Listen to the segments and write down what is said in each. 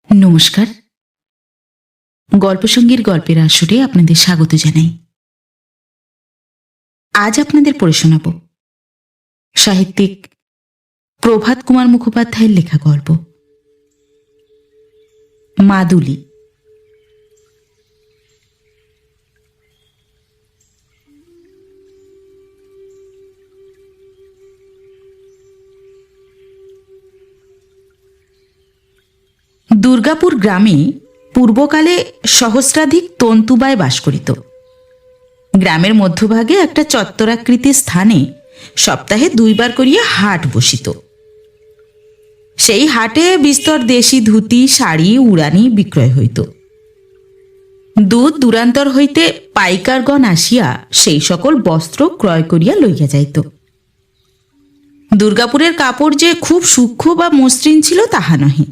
নমস্কার। গল্পসঙ্গীর গল্পের আসরে আপনাদের স্বাগত জানাই। আজ আপনাদের পড়ে শোনাব সাহিত্যিক প্রভাত কুমার মুখোপাধ্যায়ের লেখা গল্প মাদুলি। দুর্গাপুর গ্রামে পূর্বকালে সহস্রাধিক তন্তুবায় বাস করিত। গ্রামের মধ্যভাগে একটা চত্বরাকৃতির স্থানে সপ্তাহে 2 বার করিয়া হাট বসিত। সেই হাটে বিস্তর দেশি ধুতি, শাড়ি, উড়ানি বিক্রয় হইত। দূর দূরান্তর হইতে পাইকারগণ আসিয়া সেই সকল বস্ত্র ক্রয় করিয়া লইয়া যাইত। দুর্গাপুরের কাপড় যে খুব সূক্ষ্ম বা মসৃণ ছিল তাহা নহে।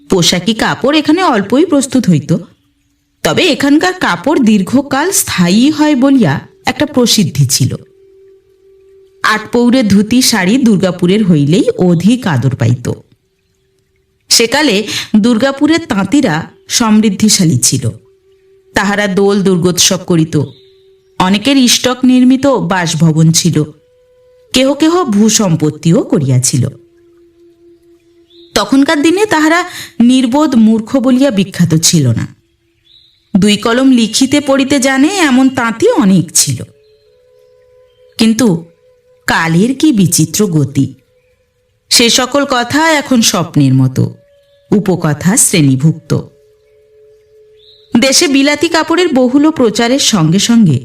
পোশাকি কাপড় এখানে অল্পই প্রস্তুত হইত, তবে এখানকার কাপড় দীর্ঘকাল স্থায়ী হয় বলিয়া একটা প্রসিদ্ধি ছিল। 8 পৌরে ধুতি শাড়ি দুর্গাপুরের হইলেই অধিক আদর পাইত। সেকালে দুর্গাপুরের তাঁতিরা সমৃদ্ধিশালী ছিল। তাহারা দোল দুর্গোৎসব করিত। অনেকের ইষ্টক নির্মিত বাসভবন ছিল, কেহ কেহ ভূসম্পত্তিও করিয়াছিল। তখনকার দিনে তাহারা নির্বোধ মূর্খ বলিয়া বিখ্যাত ছিল না। 2 কলম লিখিতে পড়িতে জানে এমন তাঁতি অনেক ছিল। কিন্তু কালের কি বিচিত্র গতি! সে সকল কথা এখন স্বপ্নের মতো, উপকথা শ্রেণীভুক্ত। দেশে বিলাতি কাপড়ের বহুল প্রচারের সঙ্গে সঙ্গে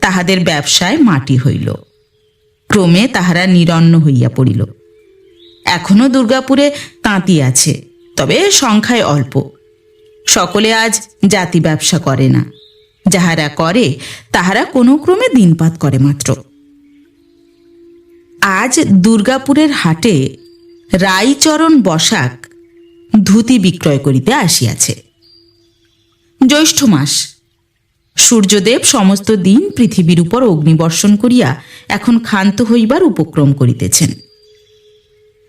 তাহাদের ব্যবসায় মাটি হইল। ক্রমে তাহারা নিরন্ন হইয়া পড়িল। এখনো দুর্গাপুরে তাঁতি আছে, তবে সংখ্যায় অল্প। সকলে আজ জাতি ব্যবসা করে না। যাহারা করে তাহারা কোনো ক্রমে দিনপাত করে মাত্র। আজ দুর্গাপুরের হাটে রাইচরণ বসাক ধুতি বিক্রয় করিতে আসিয়াছে। জ্যৈষ্ঠ মাস। সূর্যদেব সমস্ত দিন পৃথিবীর উপর অগ্নিবর্ষণ করিয়া এখন ক্ষান্ত হইবার উপক্রম করিতেছেন।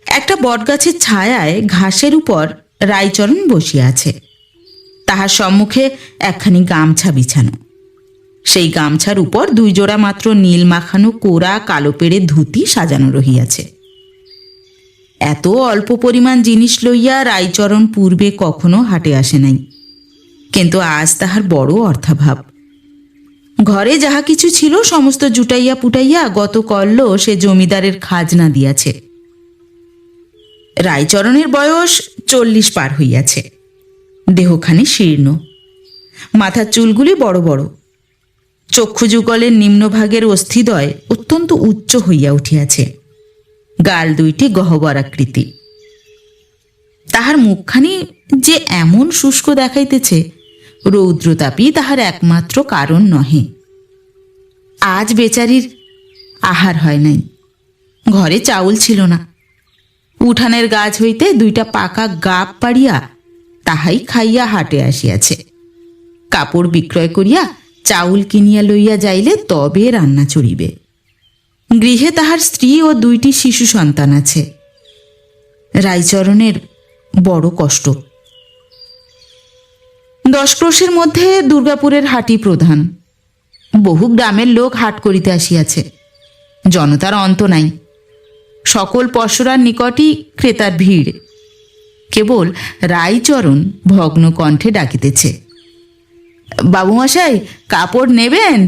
একটা বটগাছের ছায়ায় ঘাসের উপর রাইচরণ বসিয়া আছে। তাহার সম্মুখে একখানি গামছা বিছানো। সেই গামছার উপর 2 জোড়া মাত্র নীল মাখানো কোরা কালো পেড়ে ধুতি সাজানো রহিয়াছে। এত অল্প পরিমাণ জিনিস লইয়া রাইচরণ পূর্বে কখনো হাটে আসে নাই, কিন্তু আজ তাহার বড় অর্থাভাব। ঘরে যাহা কিছু ছিল সমস্ত জুটাইয়া পুটাইয়া গত কল্য সে জমিদারের খাজনা দিয়াছে। রাইচরণের বয়স 40 পার হইয়াছে। দেহখানি শীর্ণ, মাথার চুলগুলি বড় বড়। চক্ষুযুগলের নিম্নভাগের অস্থিদ্বয় অত্যন্ত উচ্চ হইয়া উঠিয়াছে। গাল 2টি গহ্বরাকৃতি। তাহার মুখখানি যে এমন শুষ্ক দেখাইতেছে, রৌদ্রতাপই তাহার একমাত্র কারণ নহে। আজ বেচারির আহার হয় নাই। ঘরে চাউল ছিল না। উঠানের গাছ হইতে 2টা পাকা গাব পাড়িয়া তাহাই খাইয়া হাটে আসিয়াছে। কাপড় বিক্রয় করিয়া চাউল কিনিয়া লইয়া যাইলে তবে রান্না চড়িবে। গৃহে তাহার স্ত্রী ও 2টি শিশু সন্তান আছে। রাইচরণের বড় কষ্ট। 10 ক্রোশের মধ্যে দুর্গাপুরের হাটই প্রধান। বহু গ্রামের লোক হাট করিতে আসিয়াছে। জনতার অন্ত নাই। সকল পসরার নিকটই ক্রেতার ভিড়। কেবল রাইচরণ ভগ্ন কণ্ঠে ডাকিতেছে, বাবুমশাই, কাপড় নেবেন?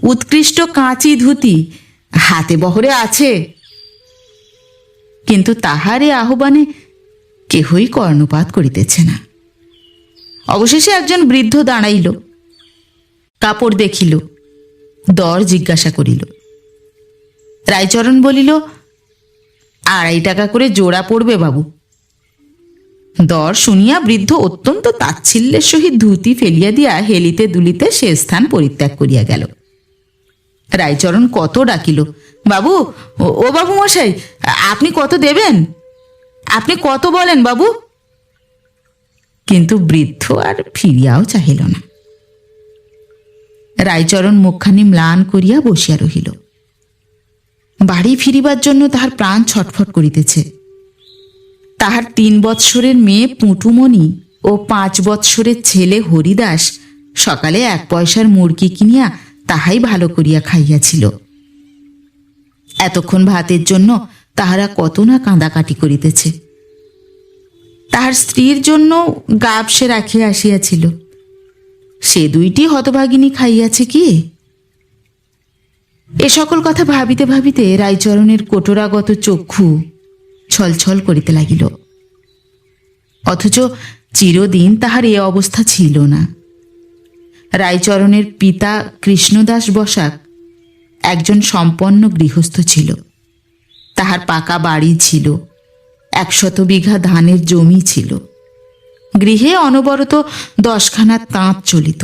উৎকৃষ্ট কাঁচি ধুতি হাতে বহরে আছে। কিন্তু তাহারে আহ্বানে কেহই কর্ণপাত করিতেছে না। অবশেষে একজন বৃদ্ধ দাঁড়াইল, কাপড় দেখিল, দর জিজ্ঞাসা করিল। রাইচরণ বলিল, 2.5 টাকা করে জোড়া পড়বে বাবু। দর শুনিয়া বৃদ্ধ অত্যন্ত তাচ্ছিল্যের সহিত ধুতি ফেলিয়া দিয়া হেলিতে দুলিতে সে স্থান পরিত্যাগ করিয়া গেল। রাইচরণ কত ডাকিল, বাবু, ও বাবু মশাই, আপনি কত দেবেন? আপনি কত বলেন বাবু? কিন্তু বৃদ্ধ আর ফিরিয়াও চাহিল না। রাইচরণ মুখখানি ম্লান করিয়া বসিয়া রহিল। বাড়ি ফিরিবার জন্য তাহার প্রাণ ছটফট করিতেছে। তাহার 3 বৎসরের মেয়ে পুঁটুমণি ও 5 বৎসরের ছেলে হরিদাস সকালে 1 পয়সার মুরগি কিনিয়া তাহাই ভালো করিয়া খাইয়াছিল। এতক্ষণ ভাতের জন্য তাহারা কত না কাঁদাকাটি করিতেছে। তাহার স্ত্রীর জন্য গাব সে রাখিয়া আসিয়াছিল, সে 2টি হতভাগিনী খাইয়াছে কি? এ সকল কথা ভাবিতে ভাবিতে রায়চরণের কোটরাগত চক্ষু ছলছল করিতে লাগিল। অথচ চিরদিন তাহার এ অবস্থা ছিল না। রায়চরণের পিতা কৃষ্ণদাস বসাক একজন সম্পন্ন গৃহস্থ ছিল। তাহার পাকা বাড়ি ছিল, 100 বিঘা ধানের জমি ছিল। গৃহে অনবরত 10খানা তাঁত চলিত।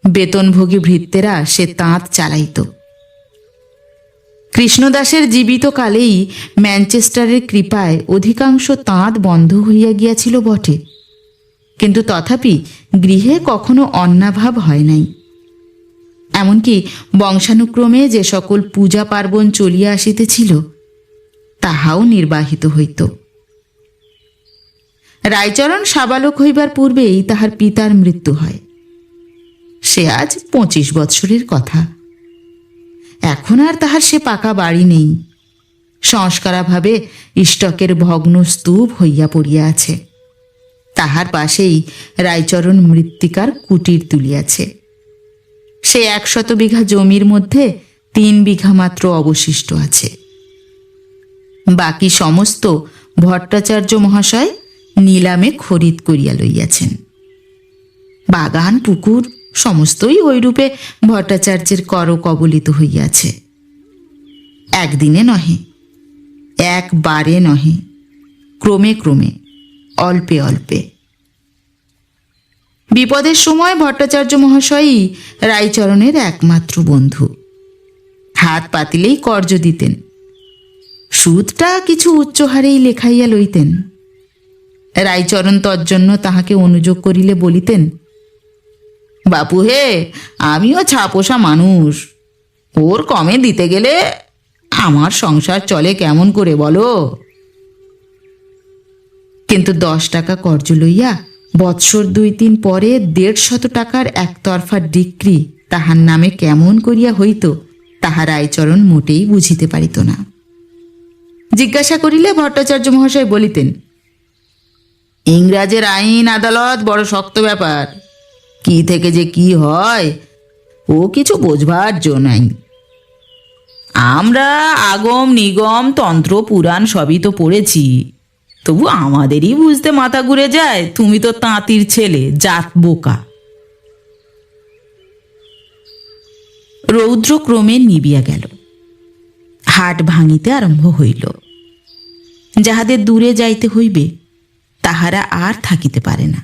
বেতনভোগী ভৃত্যেরা সে তাঁত চালাইত। কৃষ্ণদাসের জীবিত কালেই ম্যানচেস্টারের কৃপায় অধিকাংশ তাঁত বন্ধ হইয়া গিয়াছিল বটে, কিন্তু তথাপি গৃহে কখনো অন্নাভাব হয় নাই। এমনকি বংশানুক্রমে যে সকল পূজা পার্বণ চলিয়া আসিতেছিল তাহাও নির্বাহিত হইত। রায়চরণ সাবালক হইবার পূর্বেই তাহার পিতার মৃত্যু হয়। সে আজ 25 বৎসরের কথা। এখন আর তাহার সে পাকা বাড়ি নেই। সংস্কারাভাবে ইষ্টকের ভগ্ন স্তূপ হইয়া পড়িয়া আছে। তাহার পাশেই রায়চরণ মৃত্তিকার কুটির তুলিয়াছে। সে 100 বিঘা জমির মধ্যে 3 বিঘা মাত্র অবশিষ্ট আছে। বাকি সমস্ত ভট্টাচার্য মহাশয় নিলামে খরিদ করিয়া লইয়াছেন। বাগান পুকুর সমস্তই ওইরূপে ভট্টাচার্যের করকবলিত হইয়াছে। একদিনে নহে, একবারে নহে, ক্রমে ক্রমে, অল্পে অল্পে। বিপদের সময় ভট্টাচার্য মহাশয়ই রায়চরণের একমাত্র বন্ধু। হাত পাতিলেই কর্জ দিতেন। সুদটা কিছু উচ্চ হারেই লেখাইয়া লইতেন। রায়চরণ তজ্জন্য তাহাকে অনুযোগ করিলে বলিতেন, বাপু হে, আমিও ছাপোষা মানুষ, ওর কমে দিতে গেলে আমার সংসার চলে কেমন করে বলো? কিন্তু 10 টাকা কর্জ লইয়া বৎসর 2-3 পরে 150 টাকার একতরফা ডিক্রি তাহার নামে কেমন করিয়া হইত তাহা রায়চরণ মোটেই বুঝিতে পারিত না। জিজ্ঞাসা করিলে ভট্টাচার্য মহাশয় বলিতেন, ইংরাজের আইন আদালত বড় শক্ত ব্যাপার, কি থেকে যে কি হয় ও কিছু বোঝবার জো নাই। আমরা আগম নিগম তন্ত্র পুরাণ সবই তো পড়েছি, তবু আমাদেরই বুঝতে মাথা ঘুরে যায়। তুমি তো তাঁতির ছেলে, জাত বোকা। রৌদ্র ক্রমে নিবিয়া গেল। হাট ভাঙিতে আরম্ভ হইল। যাহাদের দূরে যাইতে হইবে তাহারা আর থাকিতে পারে না।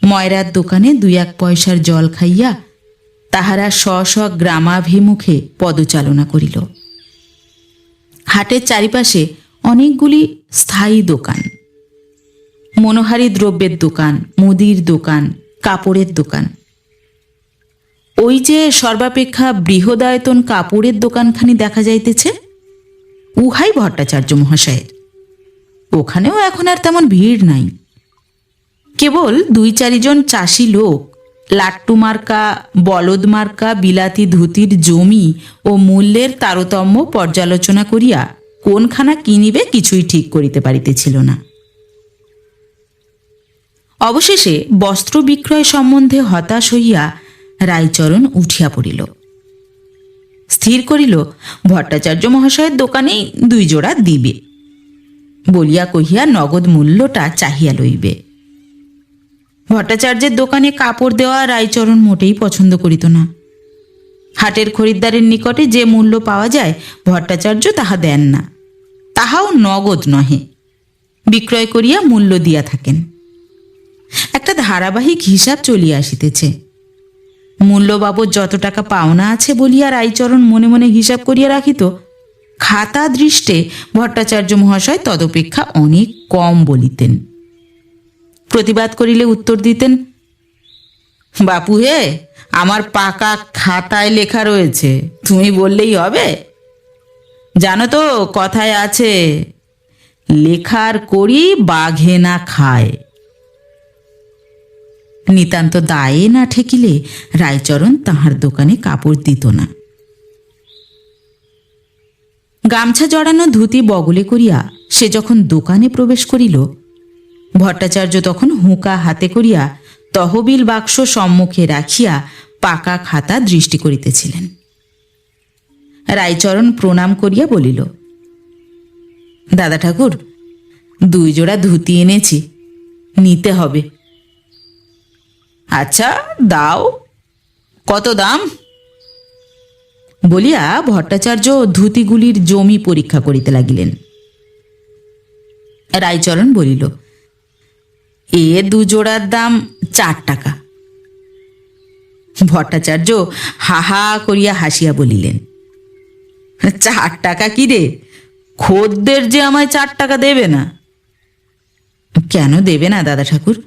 ময়রার দোকানে 2-1 পয়সার জল খাইয়া তাহারা স্ব গ্রামাভিমুখে পদচালনা করিল। হাটের চারিপাশে অনেকগুলি স্থায়ী দোকান, মনোহারী দ্রব্যের দোকান, মুদির দোকান, কাপড়ের দোকান। ওই যে সর্বাপেক্ষা বৃহদায়তন কাপড়ের দোকানখানি দেখা যাইতেছে, উহাই ভট্টাচার্য মহাশয়ের। ওখানেও এখন আর তেমন ভিড় নাই। কেবল 2-4 জন চাষি লোক লাট্টু মার্কা, বলদ মার্কা বিলাতি ধুতির জমি ও মূল্যের তারতম্য পর্যালোচনা করিয়া কোনখানা কিনিবে কিছুই ঠিক করিতে পারিতেছিল না। অবশেষে বস্ত্র বিক্রয় সম্বন্ধে হতাশ হইয়া রায়চরণ উঠিয়া পড়িল। স্থির করিল ভট্টাচার্য মহাশয়ের দোকানেই 2 জোড়া দিবে বলিয়া কহিয়া নগদ মূল্যটা চাহিয়া লইবে। ভট্টাচার্যের দোকানে কাপড় দেওয়া রায়চরণ মোটেই পছন্দ করিত না। হাটের খরিদ্দারের নিকটে যে মূল্য পাওয়া যায় ভট্টাচার্য তাহা দেন না, তাহাও নগদ নহে, বিক্রয় করিয়া মূল্য দিয়া থাকেন। একটা ধারাবাহিক হিসাব চলিয়া আসিতেছে। মূল্য বাবদ যত টাকা পাওনা আছে বলিয়া রায়চরণ মনে মনে হিসাব করিয়া রাখিত, খাতা দৃষ্টে ভট্টাচার্য মহাশয় তদপেক্ষা অনেক কম বলিতেন। প্রতিবাদ করিলে উত্তর দিতেন, বাপু হে, আমার পাকা খাতায় লেখা রয়েছে, তুমি বললেই হবে। জানো তো কথায় আছে, লেখার করি বাঘে না খায়। নিতান্ত দায়ে না ঠেকিলে রায়চরণ তাহার দোকানে কাপড় দিত না। গামছা জড়ানো ধুতি বগলে করিয়া সে যখন দোকানে প্রবেশ করিল, ভট্টাচার্য তখন হুঁকা হাতে করিয়া তহবিল বাক্স সম্মুখে রাখিয়া পাকা খাতা দৃষ্টি করিতেছিলেন। রায়চরণ প্রণাম করিয়া বলিল, দাদা ঠাকুর, 2 জোড়া ধুতি এনেছি, নিতে হবে। আচ্ছা, দাও। কত দাম? বলিয়া ভট্টাচার্য ধুতিগুলির জমি পরীক্ষা করিতে লাগিলেন। রায়চরণ বলিল, 2 জোড়ার দাম 4 টাকা। ভট্টাচার্য হা হা করিয়া হাসিয়া বলিলেন, 4 টাকা কি রে? খদ্দের যে আমায় 4 টাকা দেবে না। কেন দেবে না দাদা ঠাকুর?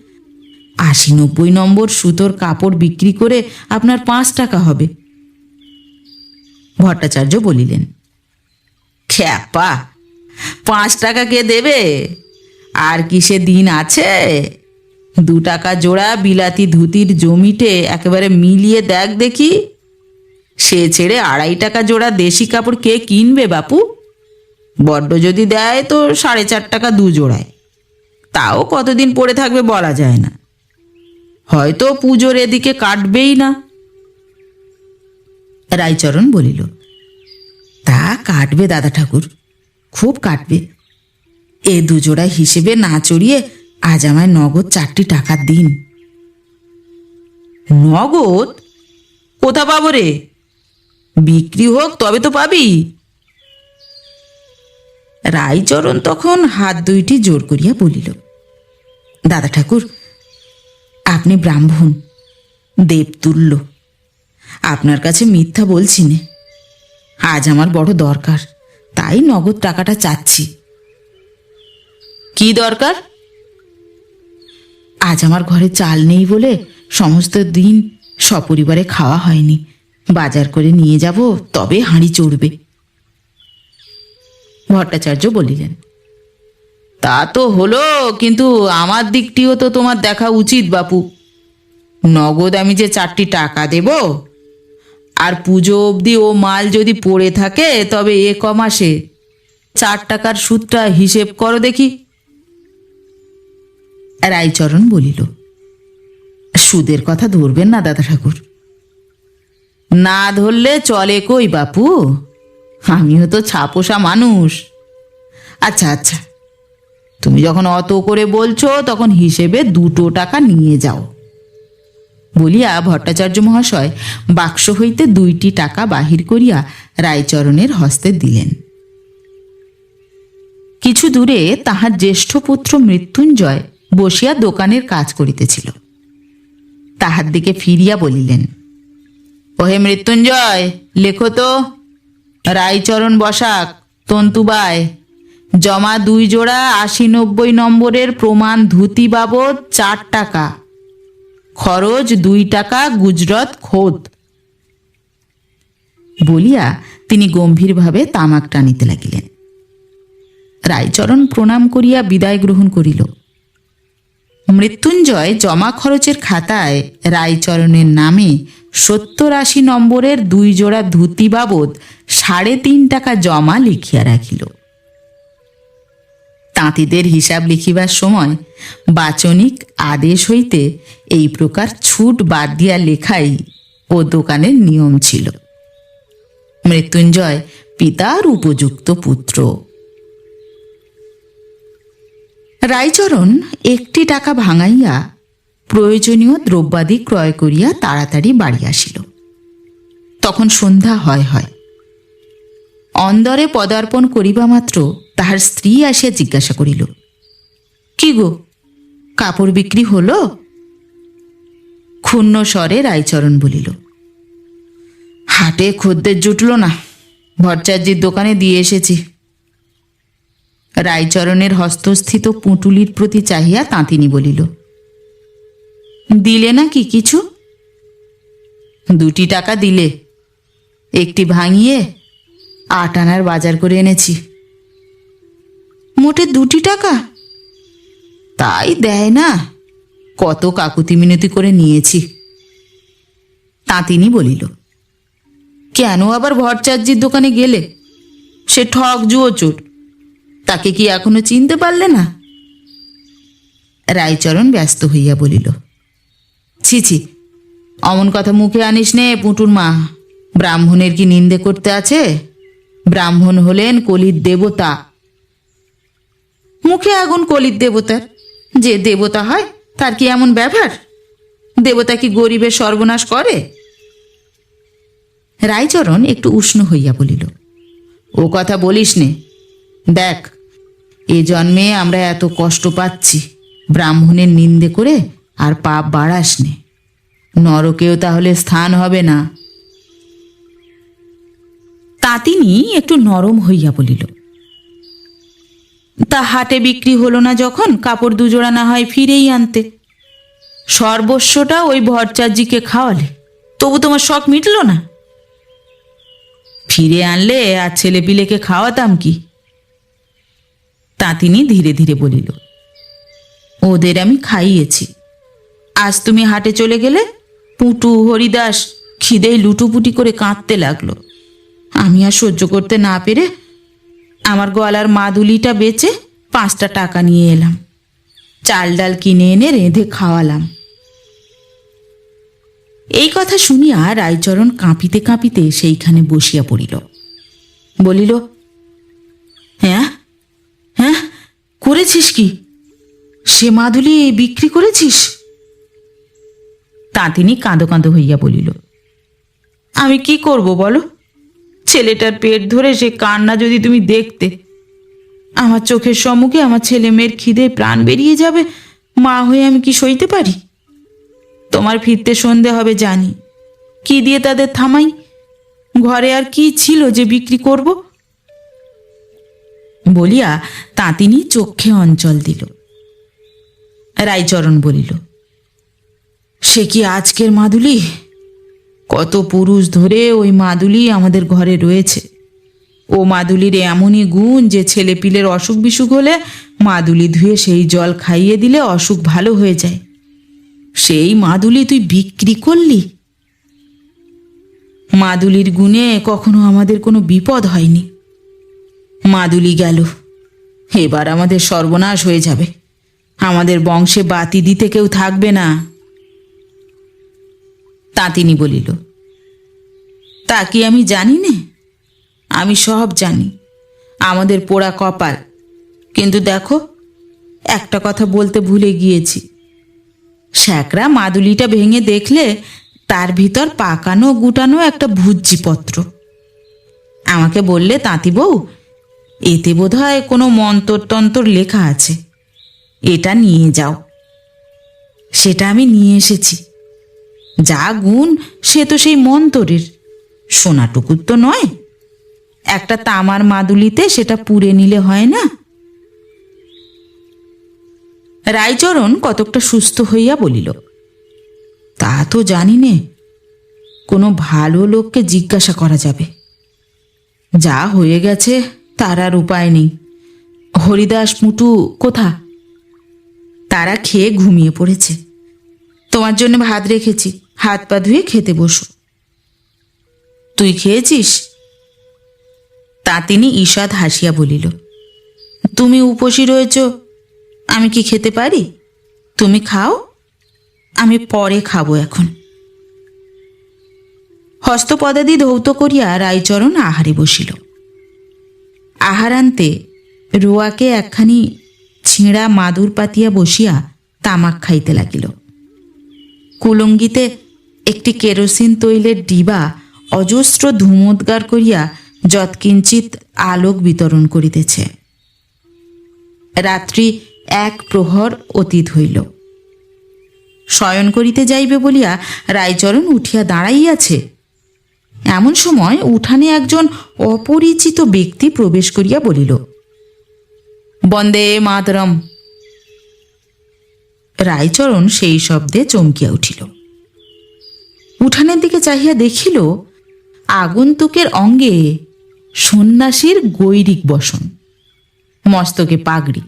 80-90 নম্বর সুতোর কাপড় বিক্রি করে আপনার 5 টাকা হবে। ভট্টাচার্য বলিলেন, খ্যাপা, 5 টাকা কে দেবে? আর কি সে দিন আছে? 2 টাকা জোড়া বিলাতি ধুতির জমিটে একেবারে মিলিয়ে দেখ দেখি। সে ছেড়ে 2.5 টাকা জোড়া দেশি কাপড় কে কিনবে বাপু? বড্ড যদি দেয় তো 4.5 টাকা 2 জোড়ায়। তাও কতদিন পড়ে থাকবে বলা যায় না, হয়তো পুজোর এদিকে কাটবেই না। রায়চরণ বলিল, তা কাটবে দাদা ঠাকুর, খুব কাটবে। 2 জোড়া হিসেবে না চড়িয়ে আজ আমায় নগদ 4টি টাকা দিন। নগদ? কোথা পাবো রে? বিক্রি হোক তবে তো পাবি। রায়চরণ তখন হাত 2টি জোর করিয়া বলিল, দাদা ঠাকুর, আপনি ব্রাহ্মণ, দেবতুল্য, আপনার কাছে মিথ্যা বলছি নে। আজ আমার বড় দরকার, তাই নগদ টাকাটা চাচ্ছি। কি দরকার? আজ আমার ঘরে চাল নেই বলে সমস্ত দিন সপরিবারে খাওয়া হয়নি। বাজার করে নিয়ে যাব, তবে হাঁড়ি চড়বে। ভট্টাচার্য বলিলেন, তা তো হলো, কিন্তু আমার দিকটিও তো তোমার দেখা উচিত বাপু। নগদ আমি যে 4টি টাকা দেব, আর পুজো অবধি ও মাল যদি পড়ে থাকে, তবে কমাসে 4 টাকার সুদটা হিসেব করো দেখি। রায়চরণ বলিল, সুদের কথা ধরবেন না দাদা ঠাকুর। না ধরলে চলে কই বাপু, আমিও তো ছাপোষা মানুষ। আচ্ছা আচ্ছা, তুমি যখন অত করে বলছো, তখন হিসেবে 2 টাকা নিয়ে যাও। বলিয়া ভট্টাচার্য মহাশয় বাক্স হইতে 2টি টাকা বাহির করিয়া রায়চরণের হস্তে দিলেন। কিছু দূরে তাহার জ্যেষ্ঠ পুত্র মৃত্যুঞ্জয় বসিয়া দোকানের কাজ করিতেছিল। তাহার দিকে ফিরিয়া বলিলেন, ওহে মৃত্যুঞ্জয়, লেখো তো, রায়চরণ বসাক, তন্তুবায়, জমা 2 জোড়া 80-90 নম্বরের প্রমাণ ধুতি বাবদ 4 টাকা, খরচ 2 টাকা গুজরত খোদ। বলিয়া তিনি গম্ভীরভাবে তামাক টানিতে লাগিলেন। রায়চরণ প্রণাম করিয়া বিদায় গ্রহণ করিল। মৃত্যুঞ্জয় জমা খরচের খাতায় রায়চরণের নামে 70-80 নম্বরের 2 জোড়া ধুতি বাবদ 3.5 টাকা জমা লিখিয়া রাখিল। তাঁতিদের হিসাব লিখিবার সময় বাচনিক আদেশ হইতে এই প্রকার ছুট বাদ দিয়া লেখাই ও দোকানের নিয়ম ছিল। মৃত্যুঞ্জয় পিতার উপযুক্ত পুত্র। রায়চরণ 1টি টাকা ভাঙাইয়া প্রয়োজনীয় দ্রব্যাদি ক্রয় করিয়া তাড়াতাড়ি বাড়ি আসিল। তখন সন্ধ্যা হয় হয়। অন্দরে পদার্পণ করিবা মাত্র তাহার স্ত্রী আসিয়া জিজ্ঞাসা করিল, কি গো, কাপড় বিক্রি হলো? ক্ষুণ্ণ স্বরে রায়চরণ বলিল, হাটে খদ্দের জুটল না, ভট্টাচার্যের দোকানে দিয়ে এসেছি। রায়চরণের হস্তস্থিত পুঁটুলির প্রতি চাহিয়া তাঁতিনী বলিল, দিলে না কি কিছু? 2টি টাকা দিলে, 1টি ভাঙিয়ে 8 আনার বাজার করে এনেছি। মোটে 2টি টাকা? তাই দেয় না, কত কাকুতি মিনতি করে নিয়েছি। তাঁতিনি বলিল, কেন আবার ভট্টাচার্যের দোকানে গেলে? সে ঠক জুয়োচোর, তাকে কি এখনো চিনতে পারলে না? রায়চরণ ব্যস্ত হইয়া বলিল, ছি ছি, অমন কথা মুখে আনিস নে পুটুর মা। ব্রাহ্মণের কি নিন্দে করতে আছে? ব্রাহ্মণ হলেন কলির দেবতা। মুখে আগুন কলির দেবতার। যে দেবতা হয় তার কি এমন ব্যবহার? দেবতা কি গরিবের সর্বনাশ করে? রায়চরণ একটু উষ্ণ হইয়া বলিল, ও কথা বলিস নে। দেখ, এ জন্মে আমরা এত কষ্ট পাচ্ছি, ব্রাহ্মণের নিন্দে করে আর পাপ বাড়াস নে, নরকেও তাহলে স্থান হবে না। তাঁতিনি একটু নরম হইয়া বলিল, তা হাটে বিক্রি হলো না যখন কাপড় দুজোড়া না হয় ফিরেই আনতে। সর্বস্বটা ওই ভট্টাচার্যকে খাওয়ালে, তবু তোমার শখ মিটল না? ফিরে আনলে আর ছেলেপিলেকে খাওয়াতাম কি? তাঁতিনি ধীরে ধীরে বলিল, ওদের আমি খাইয়েছি। আজ তুমি হাটে চলে গেলে, পুটু হরিদাস খিদেই লুটুপুটি করে কাঁদতে লাগলো। আমি আর সহ্য করতে না পেরে আমার গলার মাদুলিটা বেচে 5টা টাকা নিয়ে এলাম। চাল ডাল কিনে এনে রেঁধে খাওয়ালাম। এই কথা শুনিয়া রায়চরণ কাঁপিতে কাঁপিতে সেইখানে বসিয়া পড়িল। বলিল, হ্যাঁ হ্যাঁ, করেছিস কি? সে মাদুলি বিক্রি করেছিস? তাঁতিনি কাঁদো কাঁদো হইয়া বলিল, আমি কি করব বলো? ছেলেটার পেট ধরে সে কান্না যদি তুমি দেখতে! আমার চোখের সম্মুখে আমার ছেলে মেয়ের খিদে প্রাণ বেরিয়ে যাবে, মা হয়ে আমি কি সইতে পারি? তোমার ফিরতে সন্ধে হবে জানি, কি দিয়ে তাদের থামাই? ঘরে আর কি ছিল যে বিক্রি করব? বলিয়া তাঁতিনি চক্ষে অঞ্চল দিল। রায়চরণ বলিল, সে কি আজকের মাদুলি? কত পুরুষ ধরে ওই মাদুলি আমাদের ঘরে রয়েছে। ও মাদুলির এমনই গুণ যে ছেলেপিলের অসুখ বিসুখ হলে মাদুলি ধুয়ে সেই জল খাইয়ে দিলে অসুখ ভালো হয়ে যায়। সেই মাদুলি তুই বিক্রি করলি? মাদুলির গুণে কখনো আমাদের কোনো বিপদ হয়নি। মাদুলি গেল, এবার আমাদের সর্বনাশ হয়ে যাবে। আমাদের বংশে বাতি দিতে কেউ থাকবে না। তাঁতিনি বলিল, তা কি আমি জানি নে? আমি সব জানি, আমাদের পোড়া কপাল। কিন্তু দেখো, একটা কথা বলতে ভুলে গিয়েছি। শ্যাকরা মাদুলিটা ভেঙে দেখলে তার ভিতর পাকানো গুটানো একটা ভুজ্জিপত্র। আমাকে বললে, তাঁতি বউ, এতে বোধহয় কোনো মন্তর লেখা আছে, এটা নিয়ে যাও। সেটা আমি নিয়ে এসেছি। যা গুণ সে তো সেই মন্তরের, সোনাটুকুর তো নয়। একটা তামার মাদুলিতে সেটা পুড়ে নিলে হয় না? রায়চরণ কতকটা সুস্থ হইয়া বলিল, তা তো জানি নে, কোনো ভালো লোককে জিজ্ঞাসা করা যাবে। যা হয়ে গেছে তার আর উপায় নেই। হরিদাস মুটু কোথা? তারা খেয়ে ঘুমিয়ে পড়েছে। তোমার জন্য ভাত রেখেছি, হাত পা ধুয়ে খেতে বসো। তুই খেয়েছিস? তাঁতিনি ঈষৎ হাসিয়া বলিল, তুমি উপসী রয়েছ, আমি কি খেতে পারি? তুমি খাও, আমি পরে খাবো এখন। হস্তপদাদি ধৌত করিয়া রায়চরণ আহারে বসিল। আহারান্তে রোয়াকে একখানি ছিঁড়া মাদুর পাতিয়া বসিয়া তামাক খাইতে লাগিল। কুলঙ্গিতে একটি কেরোসিন তৈলের ডিবা অজস্র ধূমোদ্গার করিয়া যৎকিঞ্চিৎ আলোক বিতরণ করিতেছে। রাত্রি 1 প্রহর অতীত হইল। শয়ন করিতে যাইবে বলিয়া রায়চরণ উঠিয়া দাঁড়াইয়াছে, এমন সময় উঠানে একজন অপরিচিত ব্যক্তি প্রবেশ করিয়া বলিল, বন্দে মাতরম। রায়চরণ সেই শব্দে চমকিয়া উঠিল। উঠানের দিকে চাহিয়া দেখিল, আগন্তুকের অঙ্গে সন্ন্যাসীর গৈরিক বসন, মস্তকে পাগড়ি,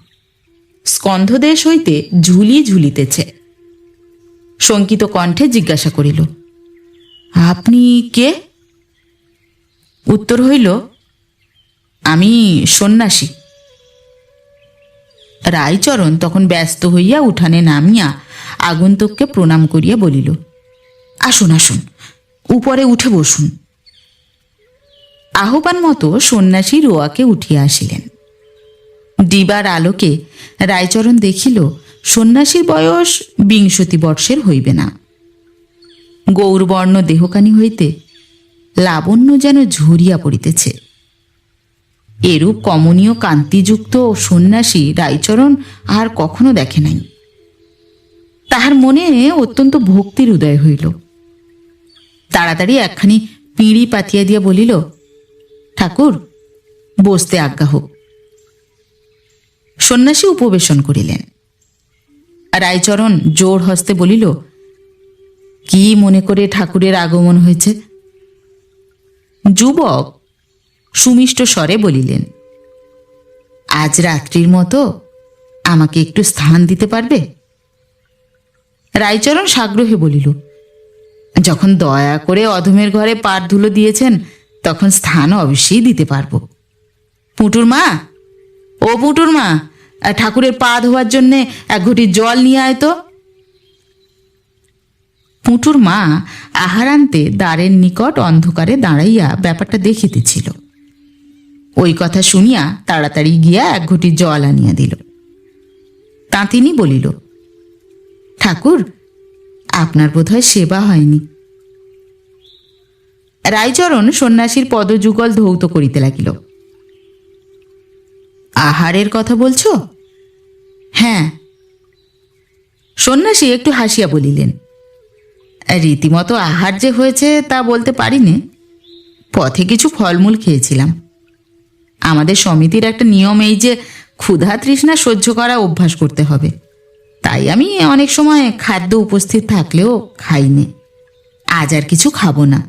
স্কন্ধদেশ হইতে ঝুলি ঝুলিতেছে। শঙ্কিত কণ্ঠে জিজ্ঞাসা করিল, আপনি কে? উত্তর হইল, আমি সন্ন্যাসী। রায়চরণ তখন ব্যস্ত হইয়া উঠানে নামিয়া আগন্তুককে প্রণাম করিয়া বলিল, আসুন আসুন, উপরে উঠে বসুন। আহ্বান মতো সন্ন্যাসী রোয়াকে উঠিয়া আসিলেন। দিবার আলোকে রায়চরণ দেখিল সন্ন্যাসীর বয়স ২০ বর্ষের হইবে না। গৌরবর্ণ দেহকানি হইতে লাবণ্য যেন ঝরিয়া পড়িতেছে। এরূপ কমনীয় কান্তিযুক্ত সন্ন্যাসী রায়চরণ আর কখনো দেখে নাই। তাহার মনে অত্যন্ত ভক্তির উদয় হইল। তাড়াতাড়ি একখানি পিঁড়ি পাতিয়া দিয়া বলিল, ঠাকুর, বসতে আজ্ঞা হোক। সন্ন্যাসী উপবেশন করিলেন। রায়চরণ জোর হস্তে বলিল, কি মনে করে ঠাকুরের আগমন হয়েছে? যুবক সুমিষ্ট স্বরে বলিলেন, আজ রাত্রির মতো আমাকে একটু স্থান দিতে পারবে? রায়চরণ সাগ্রহে বলিল, যখন দয়া করে অধমের ঘরে পার ধুলো দিয়েছেন তখন স্থান অবশ্যই দিতে পারব। পুঁটুর মা, ও পুঁটুর মা, ঠাকুরের পা ধোয়ার জন্যে এক ঘটি জল নিয়ে আয় তো। পুঁটুর মা আহারান্তে দ্বারের নিকট অন্ধকারে দাঁড়াইয়া ব্যাপারটা দেখিতেছিল। ওই কথা শুনিয়া তাড়াতাড়ি গিয়া এক ঘটি জল আনিয়া দিল। তাঁতিনী বলিল, ঠাকুর, আপনার বোধহয় সেবা হয়নি। রায়চরণ সন্ন্যাসীর পদযুগল ধৌত করিতে লাগিল। আহারের কথা বলছো? হ্যাঁ। সন্ন্যাসী একটু হাসিয়া বলিলেন, রীতিমতো আহার যে হয়েছে তা বলতে পারিনে। পথে কিছু ফলমূল খেয়েছিলাম। আমাদের সমিতির একটা নিয়ম এই যে ক্ষুধা তৃষ্ণা সহ্য করা অভ্যাস করতে হবে। তাই আমি অনেক সময় খাদ্য উপস্থিত থাকলেও খাইনি। আজ আর কিছু খাবো না।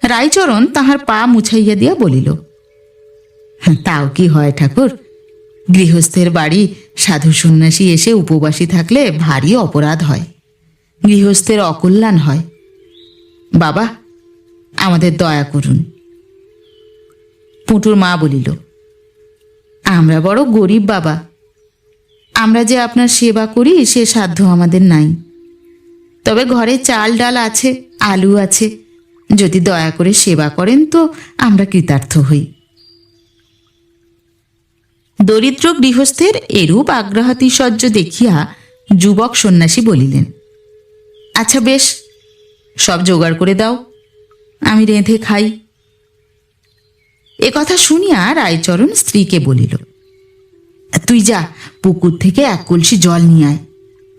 রায়চরণ তাহার পা মুছাইয়া দিয়া বলিল, তাও কি হয় ঠাকুর? গৃহস্থের বাড়ি সাধু সন্ন্যাসী এসে উপবাসী থাকলে ভারী অপরাধ হয়, গৃহস্থের অকল্যাণ হয়। বাবা, আমাদের দয়া করুন। পুঁটুর মা বলিল, আমরা বড় গরিব বাবা। আমরা যে আপনার সেবা করি সে সাধ্য আমাদের নাই। তবে ঘরে চাল ডাল আছে, আলু আছে। যদি দয়া করে সেবা করেন তো আমরা কৃতার্থ হই। দরিদ্র গৃহস্থের এরূপ আগ্রহাতিশয্য দেখিয়া যুবক সন্ন্যাসী বলিলেন, আচ্ছা বেশ, সব জোগাড় করে দাও, আমি রেঁধে খাই। এ কথা শুনিয়া রায়চরণ স্ত্রীকে বলিল, তুই যা, পুকুর থেকে এক কলসি জল নিয়ে আয়।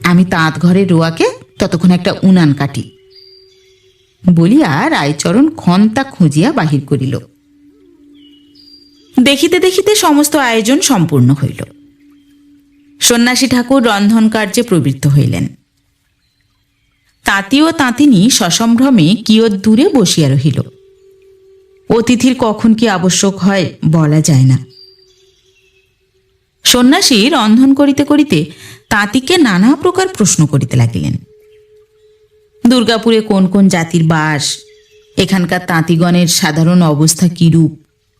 আমি তাঁত ঘরে রোয়াকে ততক্ষণ একটা উনান কাটি। বলিয়া রায়চরণ খন্তা খুঁজিয়া বাহির করিল। দেখিতে দেখিতে সমস্ত আয়োজন সম্পূর্ণ হইল। সন্ন্যাসী ঠাকুর রন্ধন কার্যে প্রবৃত্ত হইলেন। তাঁতি ও তাঁতিনী সসম্ভ্রমে কিয়ৎ দূরে বসিয়া রহিল। অতিথির কখন কি আবশ্যক হয় বলা যায় না। সন্ন্যাসী রন্ধন করিতে করিতে তাঁতিকে নানা প্রকার প্রশ্ন করিতে লাগিলেন। দুর্গাপুরে কোন কোন জাতির বাস, এখানকার তাঁতিগণের সাধারণ অবস্থা কিরূপ,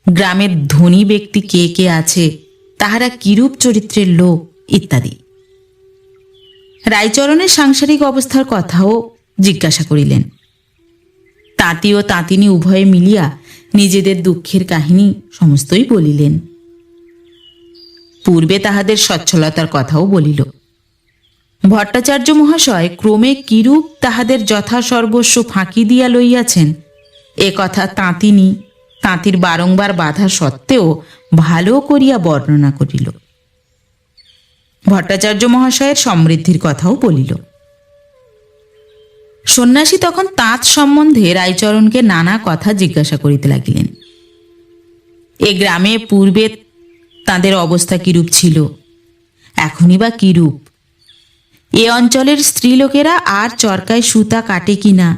গ্রামের ধনী ব্যক্তি কে কে আছে, তাহারা কিরূপ চরিত্রের লোক ইত্যাদি। রায়চরণের সাংসারিক অবস্থার কথাও জিজ্ঞাসা করিলেন। তাঁতি ও তাঁতিনী উভয়ে মিলিয়া নিজেদের দুঃখের কাহিনী সমস্তই বলিলেন। পূর্বে তাহাদের সচ্ছলতার কথাও বলিল। ভট্টাচার্য মহাশয় ক্রমে কিরূপ তাহাদের যথাসর্বস্ব ফাঁকি দিয়া লইয়াছেন এ কথা তাঁতিনী তাঁতির বারংবার বাধা সত্ত্বেও ভালো করিয়া বর্ণনা করিল। ভট্টাচার্য মহাশয়ের সমৃদ্ধির কথাও বলিল। সন্ন্যাসী তখন তাঁত সম্বন্ধে রায়চরণকে নানা কথা জিজ্ঞাসা করিতে লাগিলেন। এ গ্রামে পূর্বে তাঁদের অবস্থা কিরূপ ছিল, এখনই বা কিরূপ, এ অঞ্চলের স্ত্রীলোকেরা আর চরকায় সুতা কাটে কিনা,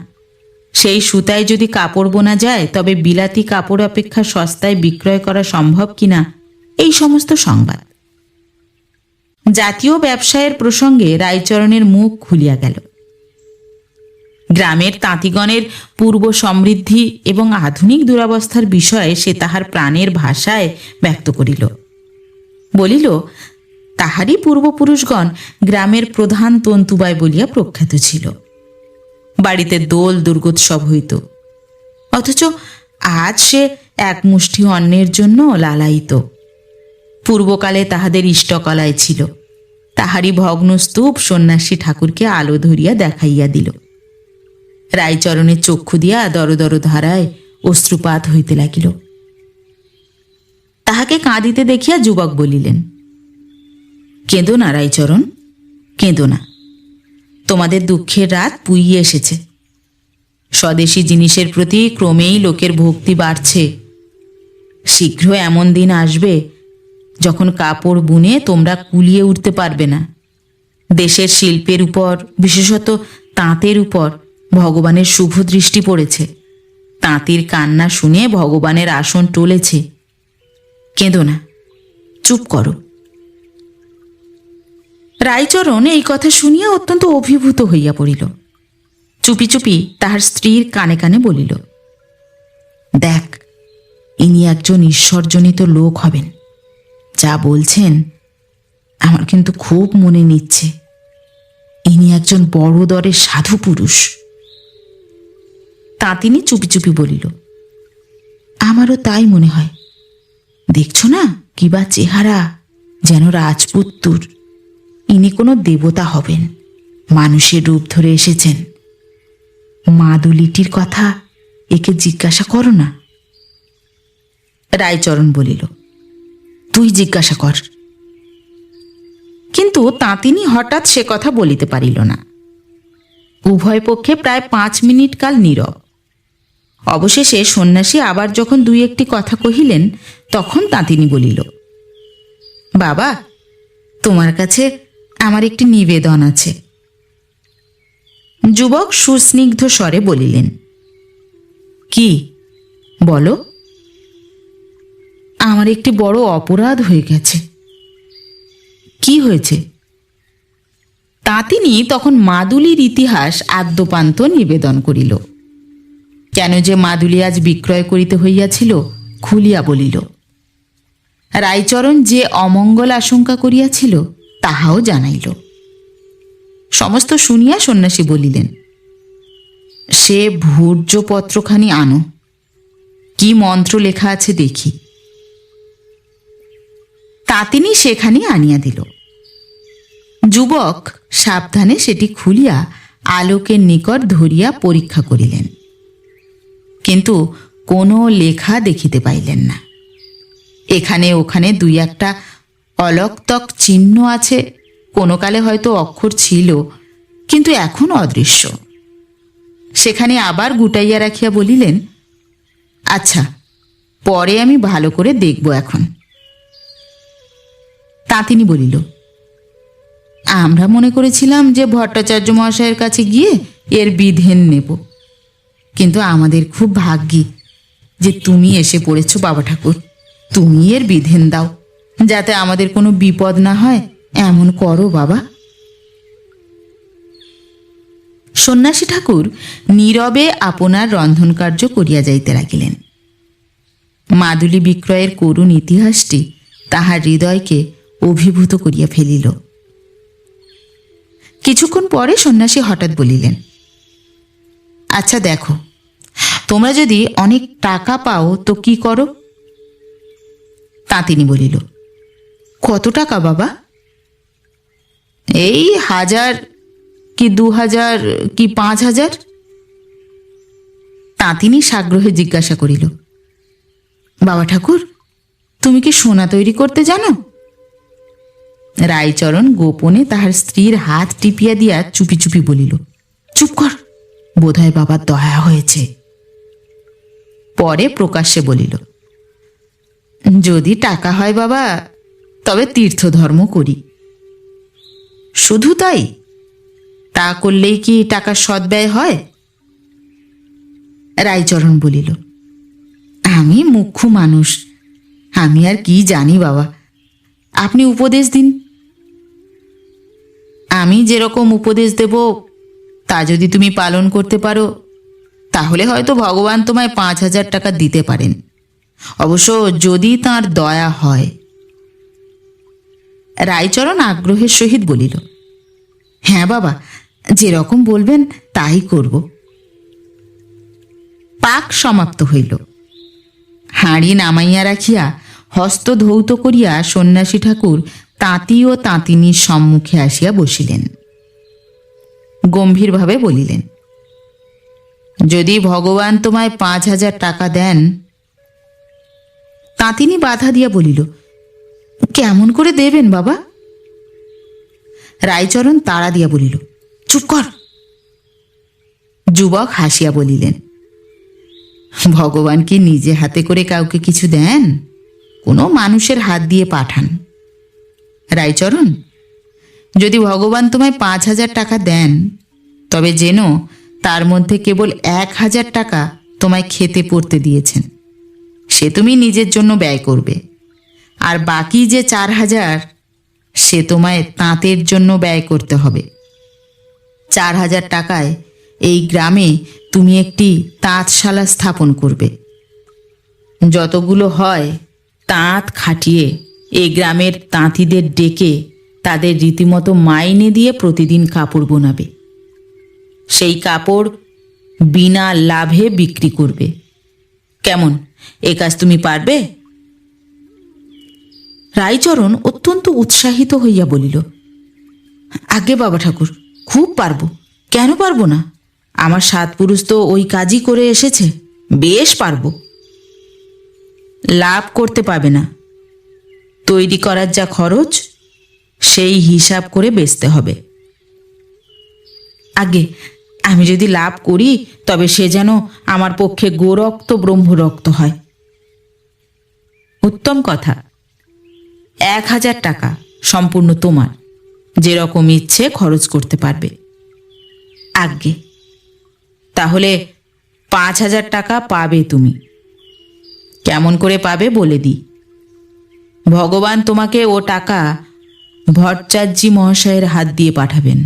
সেই সুতায় যদি কাপড় বোনা যায় তবে বিলাতি কাপড় অপেক্ষা সস্তায় বিক্রয় করা সম্ভব কিনা, এই সমস্ত সংবাদ। জাতীয় ব্যবসায়ের প্রসঙ্গে রায়চরণের মুখ খুলিয়া গেল। গ্রামের তাঁতিগণের পূর্ব সমৃদ্ধি এবং আধুনিক দুরবস্থার বিষয়ে সে তাহার প্রাণের ভাষায় ব্যক্ত করিল। বলিল, তাহারই পূর্বপুরুষগণ গ্রামের প্রধান তন্তুবায় বলিয়া প্রখ্যাত ছিল। বাড়িতে দোল দুর্গোৎসব হইত, অথচ আজ সে এক মুষ্টি অন্নের জন্য লালায়িত। পূর্বকালে তাহাদের ইষ্টকলায় ছিল, তাহারই ভগ্ন স্তূপ সন্ন্যাসী ঠাকুরকে আলো ধরিয়া দেখাইয়া দিল। রায়চরণের চক্ষু দিয়া দরদর ধারায় অশ্রুপাত হইতে লাগিল। তাহাকে কাঁদিতে দেখিয়া যুবক বলিলেন, কেঁদো না রায়চরণ, কেঁদো না। তোমাদের দুঃখের রাত পুইয়ে এসেছে। স্বদেশী জিনিসের প্রতি ক্রমেই লোকের ভক্তি বাড়ছে। শীঘ্র এমন দিন আসবে যখন কাপড় বুনে তোমরা কুলিয়ে উঠতে পারবে না। দেশের শিল্পের উপর, বিশেষত তাঁতের উপর ভগবানের শুভ দৃষ্টি পড়েছে। তাঁতির কান্না শুনে ভগবানের আসন টলেছে। কেঁদো না, চুপ করো। রায়চরণ এই কথা শুনিয়া অত্যন্ত অভিভূত হইয়া পড়িল। চুপি চুপি তাহার স্ত্রীর কানে কানে বলিল, দেখ, ইনি একজন ঈশ্বরজনিত লোক হবেন। যা বলছেন আমার কিন্তু খুব মনে নিচ্ছে। ইনি একজন বড় দরের সাধু পুরুষ। তাঁতিনী চুপি চুপি বলিল, আমারও তাই মনে হয়। দেখছো না কিবা চেহারা, যেন রাজপুত্তুর। ইনি কোনো দেবতা হবেন, মানুষের রূপ ধরে এসেছেন। মাদুলিটির কথা একে জিজ্ঞাসা করো না। রায়চরণ বলিল, তুই জিজ্ঞাসা কর। কিন্তু তাঁতিনী হঠাৎ সে কথা বলিতে পারিল না। উভয় পক্ষে প্রায় 5 মিনিট কাল নীরব। অবশেষে সন্ন্যাসী আবার যখন দুই একটি কথা কহিলেন, তখন তাঁতিনী বলিল, বাবা, তোমার কাছে আমার একটি নিবেদন আছে। যুবক সুস্নিগ্ধ স্বরে বলিলেন, কি বলো। আমার একটি বড় অপরাধ হয়ে গেছে। কি হয়েছে? তাঁতিনী তখন মাদুলির ইতিহাস আদ্যপান্ত নিবেদন করিল। কেন যে মাদুলি আজ বিক্রয় করিতে হইয়াছিল খুলিয়া বলিল। রায়চরণ যে অমঙ্গল আশঙ্কা করিয়াছিল তাহাও জানাইল। সমস্ত শুনিয়া সন্ন্যাসী বলিলেন, সে ভূর্যপত্রখানি আনো, কি মন্ত্র লেখা আছে দেখি। তাঁতিনী সেখানি আনিয়া দিল। যুবক সাবধানে সেটি খুলিয়া আলোকের নিকট ধরিয়া পরীক্ষা করিলেন, কিন্তু কোনো লেখা দেখিতে পাইলেন না। এখানে ওখানে দুই একটা অলক্তক চিহ্ন আছে, কোনো কালে হয়তো অক্ষর ছিল, কিন্তু এখন অদৃশ্য। সেখানে আবার গুটাইয়া রাখিয়া বলিলেন, আচ্ছা, পরে আমি ভালো করে দেখব এখন। তাঁতিনী বলিল, আমরা মনে করেছিলাম যে ভট্টাচার্য মহাশয়ের কাছে গিয়ে এর বিধেন নেব, কিন্তু আমাদের খুব ভাগ্যি যে তুমি এসে পড়েছ বাবা ঠাকুর। তুমি এর বিধেন দাও, যাতে আমাদের কোনো বিপদ না হয়, এমন করো বাবা। সন্ন্যাসী ঠাকুর নীরবে আপনার রন্ধন কার্য করিয়া যাইতে লাগিলেন। মাদুলি বিক্রয়ের করুণ ইতিহাসটি তাহার হৃদয়কে অভিভূত করিয়া ফেলিল। কিছুক্ষণ পরে সন্ন্যাসী হঠাৎ বলিলেন, আচ্ছা দেখো, তোমরা যদি অনেক টাকা পাও তো কি করো? তাঁতিনী বলিল, কত টাকা বাবা? এই 1000 কি 2000 কি 5000। তাঁতিনী সাগ্রহে জিজ্ঞাসা করিল, বাবা ঠাকুর, তুমি কি সোনা তৈরি করতে জানো? রায়চরণ গোপনে তাহার স্ত্রীর হাত টিপিয়া দিয়া চুপি চুপি বলিল, চুপ কর, বোধহয় বাবার দয়া হয়েছে। পরে প্রকাশ্যে বলিল, যদি টাকা হয় বাবা, তবে তীর্থধর্ম করি। শুধু তাই? তা করলেই কি টাকার সদ্ব্যয় হয়? রায়চরণ বলিল, আমি মুখ্য মানুষ, আমি আর কি জানি বাবা, আপনি উপদেশ দিন। আমি যেরকম উপদেশ দেব তা যদি তুমি পালন করতে পারো তাহলে হয়তো ভগবান তোমায় 5,000 টাকা দিতে পারেন, অবশ্য যদি তাঁর দয়া হয়। রায়চরণ আগ্রহের সহিত বলিল, হ্যাঁ বাবা, যেরকম বলবেন তাই করব। পাক সমাপ্ত হইল। হাঁড়ি নামাইয়া রাখিয়া হস্ত ধৌত করিয়া সন্ন্যাসী ঠাকুর তাঁতি ও তাঁতিনীর সম্মুখে আসিয়া বসিলেন। গম্ভীরভাবে বলিলেন, যদি ভগবান তোমায় 5,000 টাকা দেন। তাঁতিনী বাধা দিয়া বলিল, কেমন করে দেবেন বাবা? রায়চরণ তাড়া দিয়া বলিল, চুপ কর। যুবক হাসিয়া বলিলেন, ভগবান কি নিজে হাতে করে কাউকে কিছু দেন? কোনো মানুষের হাত দিয়ে পাঠান। রায়চরণ, যদি ভগবান তোমায় 5,000 টাকা দেন তবে যেন তার মধ্যে কেবল 1,000 টাকা তোমায় খেতে পড়তে দিয়েছেন, সে তুমি নিজের জন্য ব্যয় করবে, আর বাকি যে 4,000 সে তোমায় তাঁতের জন্য ব্যয় করতে হবে। 4,000 টাকায় এই গ্রামে তুমি একটি তাঁতশালা স্থাপন করবে। যতগুলো হয় তাঁত খাটিয়ে এই গ্রামের তাঁতিদের ডেকে তাদের রীতিমতো মাইনে দিয়ে প্রতিদিন কাপড় বোনাবে। সেই কাপড় বিনা লাভে বিক্রি করবে। কেমন, এ কাজ তুমি পারবে? রায়চরণ অত্যন্ত উৎসাহিত হইয়া বলিল, আগে বাবা ঠাকুর, খুব পারব, কেন পারব না? আমার 7 পুরুষ তো ওই কাজই করে এসেছে, বেশ পারব। লাভ করতে পাবে না, তৈরি করার যা খরচ সেই হিসাব করে বেচতে হবে। আগে আমি যদি লাভ করি তবে সে যেন আমার পক্ষে গোরক্ত ব্রহ্মরক্ত হয়। উত্তম কথা। 1,000 টাকা সম্পূর্ণ তোমার, যেরকম ইচ্ছে খরচ করতে পারবে। আজ্ঞে। তাহলে 5,000 টাকা পাবে তুমি। কেমন করে পাবে বলে দিই। ভগবান তোমাকে ও টাকা ভট্টাচার্যি মহাশয়ের হাত দিয়ে পাঠাবেন।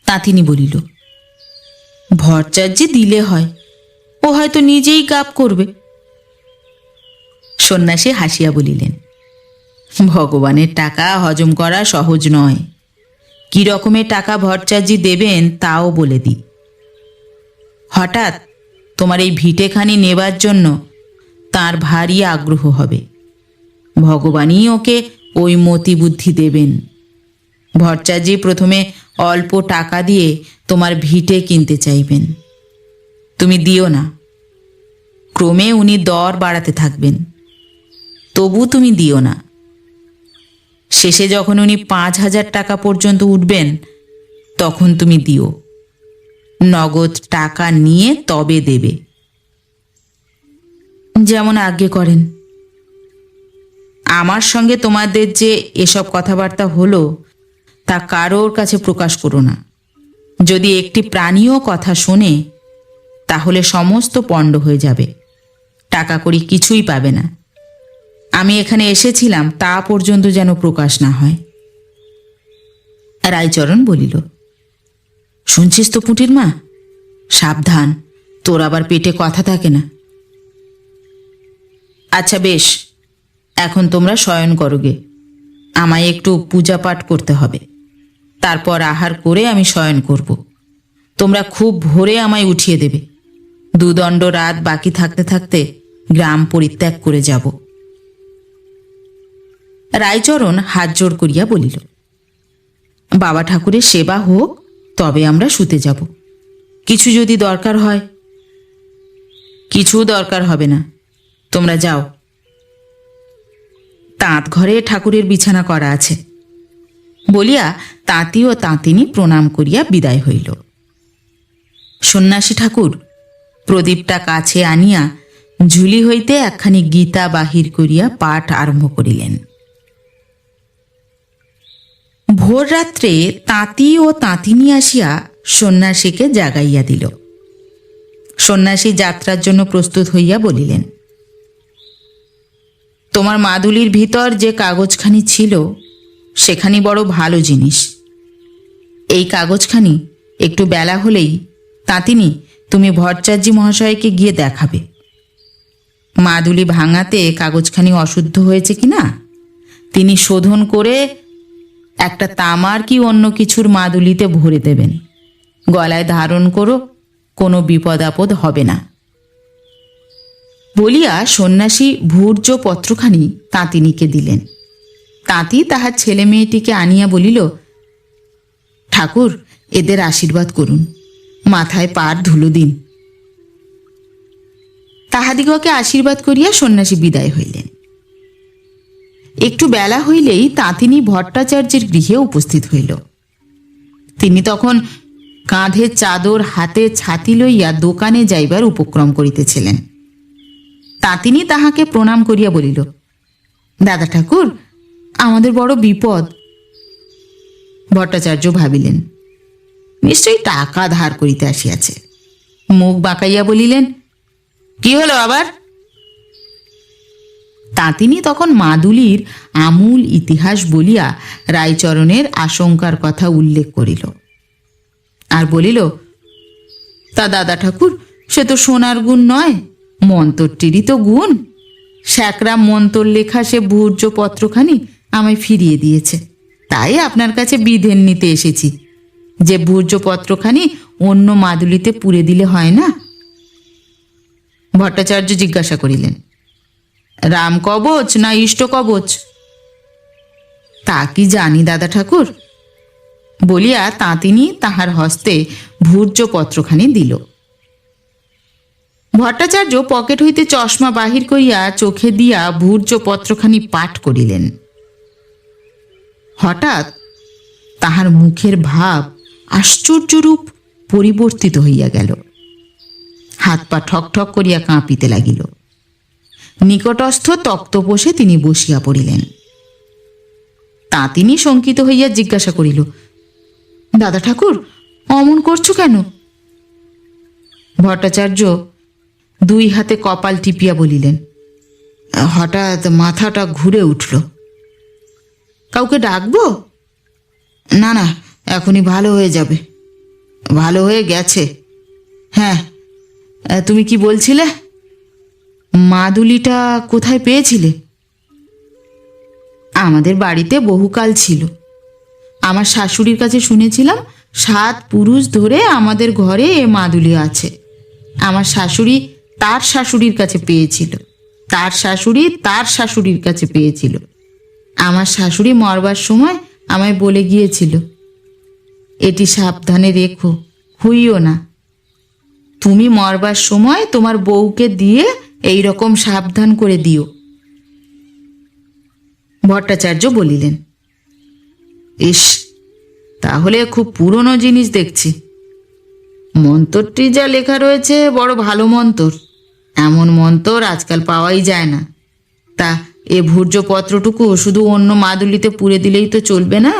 তাঁতিনী বলিল, ভট্টাচার্যি দিলে হয়, ও হয়তো নিজেই কাপ করবে। সন্ন্যাসী হাসিয়া বলিলেন, ভগবানের টাকা হজম করা সহজ নয়। কি রকমের টাকা ভট্টাচার্যি দেবেন তাও বলে দিই। হঠাৎ তোমার এই ভিটেখানি নেবার জন্য তার ভারী আগ্রহ হবে। ভগবানই ওকে ওই মতি বুদ্ধি দেবেন। ভট্টাচার্যি প্রথমে অল্প টাকা দিয়ে তোমার ভিটে কিনতে চাইবেন, তুমি দিও না। ক্রমে উনি দর বাড়াতে থাকবেন, তবু তুমি দিও না। শেষে যখন উনি 5,000 টাকা পর্যন্ত উঠবেন তখন তুমি দিও। নগদ টাকা নিয়ে তবে দেবে। যেমন আজ্ঞে করেন। আমার সঙ্গে তোমাদের যে এসব কথাবার্তা হলো তা কারোর কাছে প্রকাশ করো না। যদি একটি প্রাণীও কথা শোনে তাহলে সমস্ত পণ্ড হয়ে যাবে, টাকা কড়ি কিছুই পাবে না। আমি এখানে এসেছিলাম তা পর্যন্ত যেন প্রকাশ না হয়। রায়চরণ বলিল, শুনছিস তো পুঁটির মা, সাবধান, তোর আবার পেটে কথা থাকে না। আচ্ছা বেশ, এখন তোমরা শয়ন করোগে, আমায় একটু পূজা পাঠ করতে হবে, তারপর আহার করে আমি শয়ন করব। তোমরা খুব ভোরে আমায় উঠিয়ে দেবে। 2 দণ্ড রাত বাকি থাকতে থাকতে গ্রাম পরিত্যাগ করে যাব। রায়চরণ হাত জোড় করিয়া বলিল, বাবা ঠাকুরের সেবা হোক, তবে আমরা শুতে যাব। কিছু যদি দরকার হয়। কিছু দরকার হবে না, তোমরা যাও। তাঁত ঘরে ঠাকুরের বিছানা করা আছে। বলিয়া তাঁতি ও তাঁতিনী প্রণাম করিয়া বিদায় হইল। সন্ন্যাসী ঠাকুর প্রদীপটা কাছে আনিয়া ঝুলি হইতে একখানি গীতা বাহির করিয়া পাঠ আরম্ভ করিলেন। ভোর রাত্রে তাঁতি ও তাঁতিনী আসিয়া সন্ন্যাসীকে জাগাইয়া দিল। সন্ন্যাসী যাত্রার জন্য প্রস্তুত হইয়া বলিলেন, তোমার মাদুলির ভিতর যে কাগজখানি ছিল সেখানি বড় ভালো জিনিস। এই কাগজখানি একটু বেলা হলেই তাঁতিনি তুমি ভট্টাচার্য মহাশয়কে গিয়ে দেখাবে। মাদুলি ভাঙাতে কাগজখানি অশুদ্ধ হয়েছে কিনা তিনি শোধন করে একটা তামার কি অন্য কিছুর মাদুলিতে ভরে দেবেন। গলায় ধারণ করো, কোনো বিপদ আপদ হবে না। বলিয়া সন্ন্যাসী ভূর্য পত্রখানি তাঁতিনিকে দিলেন। তাঁতি তাহার ছেলে মেয়েটিকে আনিয়া বলিল, ঠাকুর, এদের আশীর্বাদ করুন, মাথায় পার ধুলো দিন। তাহাদিগকে আশীর্বাদ করিয়া সন্ন্যাসী বিদায় হইলেন। একটু বেলা হইলেই তাঁতিনি ভট্টাচার্যের গৃহে উপস্থিত হইল। তিনি তখন কাঁধে চাদর, হাতে ছাতি লইয়া দোকানে যাইবার উপক্রম করিতেছিলেন। তাঁতিনি তাহাকে প্রণাম করিয়া বলিল, দাদা ঠাকুর, আমাদের বড় বিপদ। ভট্টাচার্য ভাবিলেন, নিশ্চয়ই টাকা ধার করিতে আসিয়াছে। মুখ বাঁকাইয়া বলিলেন, কি হলো আবার? তাঁতিনি তখন মাদুলির আমূল ইতিহাস বলিয়া রায়চরণের আশঙ্কার কথা উল্লেখ করিল, আর বলিল, তা দাদা ঠাকুর, সে তো সোনার গুণ নয়, মন্তরটিরই তো গুণ। স্যাকরা মন্তর লেখা সে ভূর্য পত্রখানি আমায় ফিরিয়ে দিয়েছে। তাই আপনার কাছে বিধেন নিতে এসেছি যে ভূর্য পত্রখানি অন্য মাদুলিতে পুরে দিলে হয় না। ভট্টাচার্য জিজ্ঞাসা করিলেন, রাম কবচ না ইষ্ট কবচ? তা কি জানি দাদা ঠাকুর, বলিয়া তাঁতিনি তাহার হস্তে ভূর্য পত্রখানি দিল। ভট্টাচার্য পকেট হইতে চশমা বাহির করিয়া চোখে দিয়া ভূর্য পত্রখানি পাঠ করিলেন। হঠাৎ তাহার মুখের ভাব আশ্চর্যরূপ পরিবর্তিত হইয়া গেল। হাত পা ঠক ঠক করিয়া কাঁপিতে লাগিল। নিকটস্থ তক্তপোষে তিনি বসিয়া পড়িলেন। তাঁতিনি শঙ্কিত হইয়া জিজ্ঞাসা করিল, দাদা ঠাকুর, অমন করছো কেন? ভট্টাচার্য দুই হাতে কপাল টিপিয়া বলিলেন, হঠাৎ মাথাটা ঘুরে উঠল। কাউকে ডাকবো? না না, এখনই ভালো হয়ে যাবে। ভালো হয়ে গেছে। হ্যাঁ, তুমি কি বলছিলে? মাদুলিটা কোথায় পেয়েছিলে? আমাদের বাড়িতে বহুকাল ছিল। আমার শাশুড়ির কাছে শুনেছিলাম 7 পুরুষ ধরে আমাদের ঘরে এ মাদুলি আছে। আমার শাশুড়ি তার শাশুড়ির কাছে পেয়েছিল, তার শাশুড়ি তার শাশুড়ির কাছে পেয়েছিল। আমার শাশুড়ি মরবার সময় আমায় বলে গিয়েছিল, এটি সাবধানে রেখো, খুইও না। তুমি মরবার সময় তোমার বউকে দিয়ে এই রকম সাবধান করে দিও। ভট্টাচার্য বলিলেন, ইস, তাহলে খুব পুরনো জিনিস দেখছি। মন্তরটি যা লেখা রয়েছে বড় ভালো মন্তর। এমন মন্তর আজকাল পাওয়াই যায় না। তা এ ভূর্য পত্রটুকু শুধু অন্য মাদুলিতে পুরে দিলেই তো চলবে না।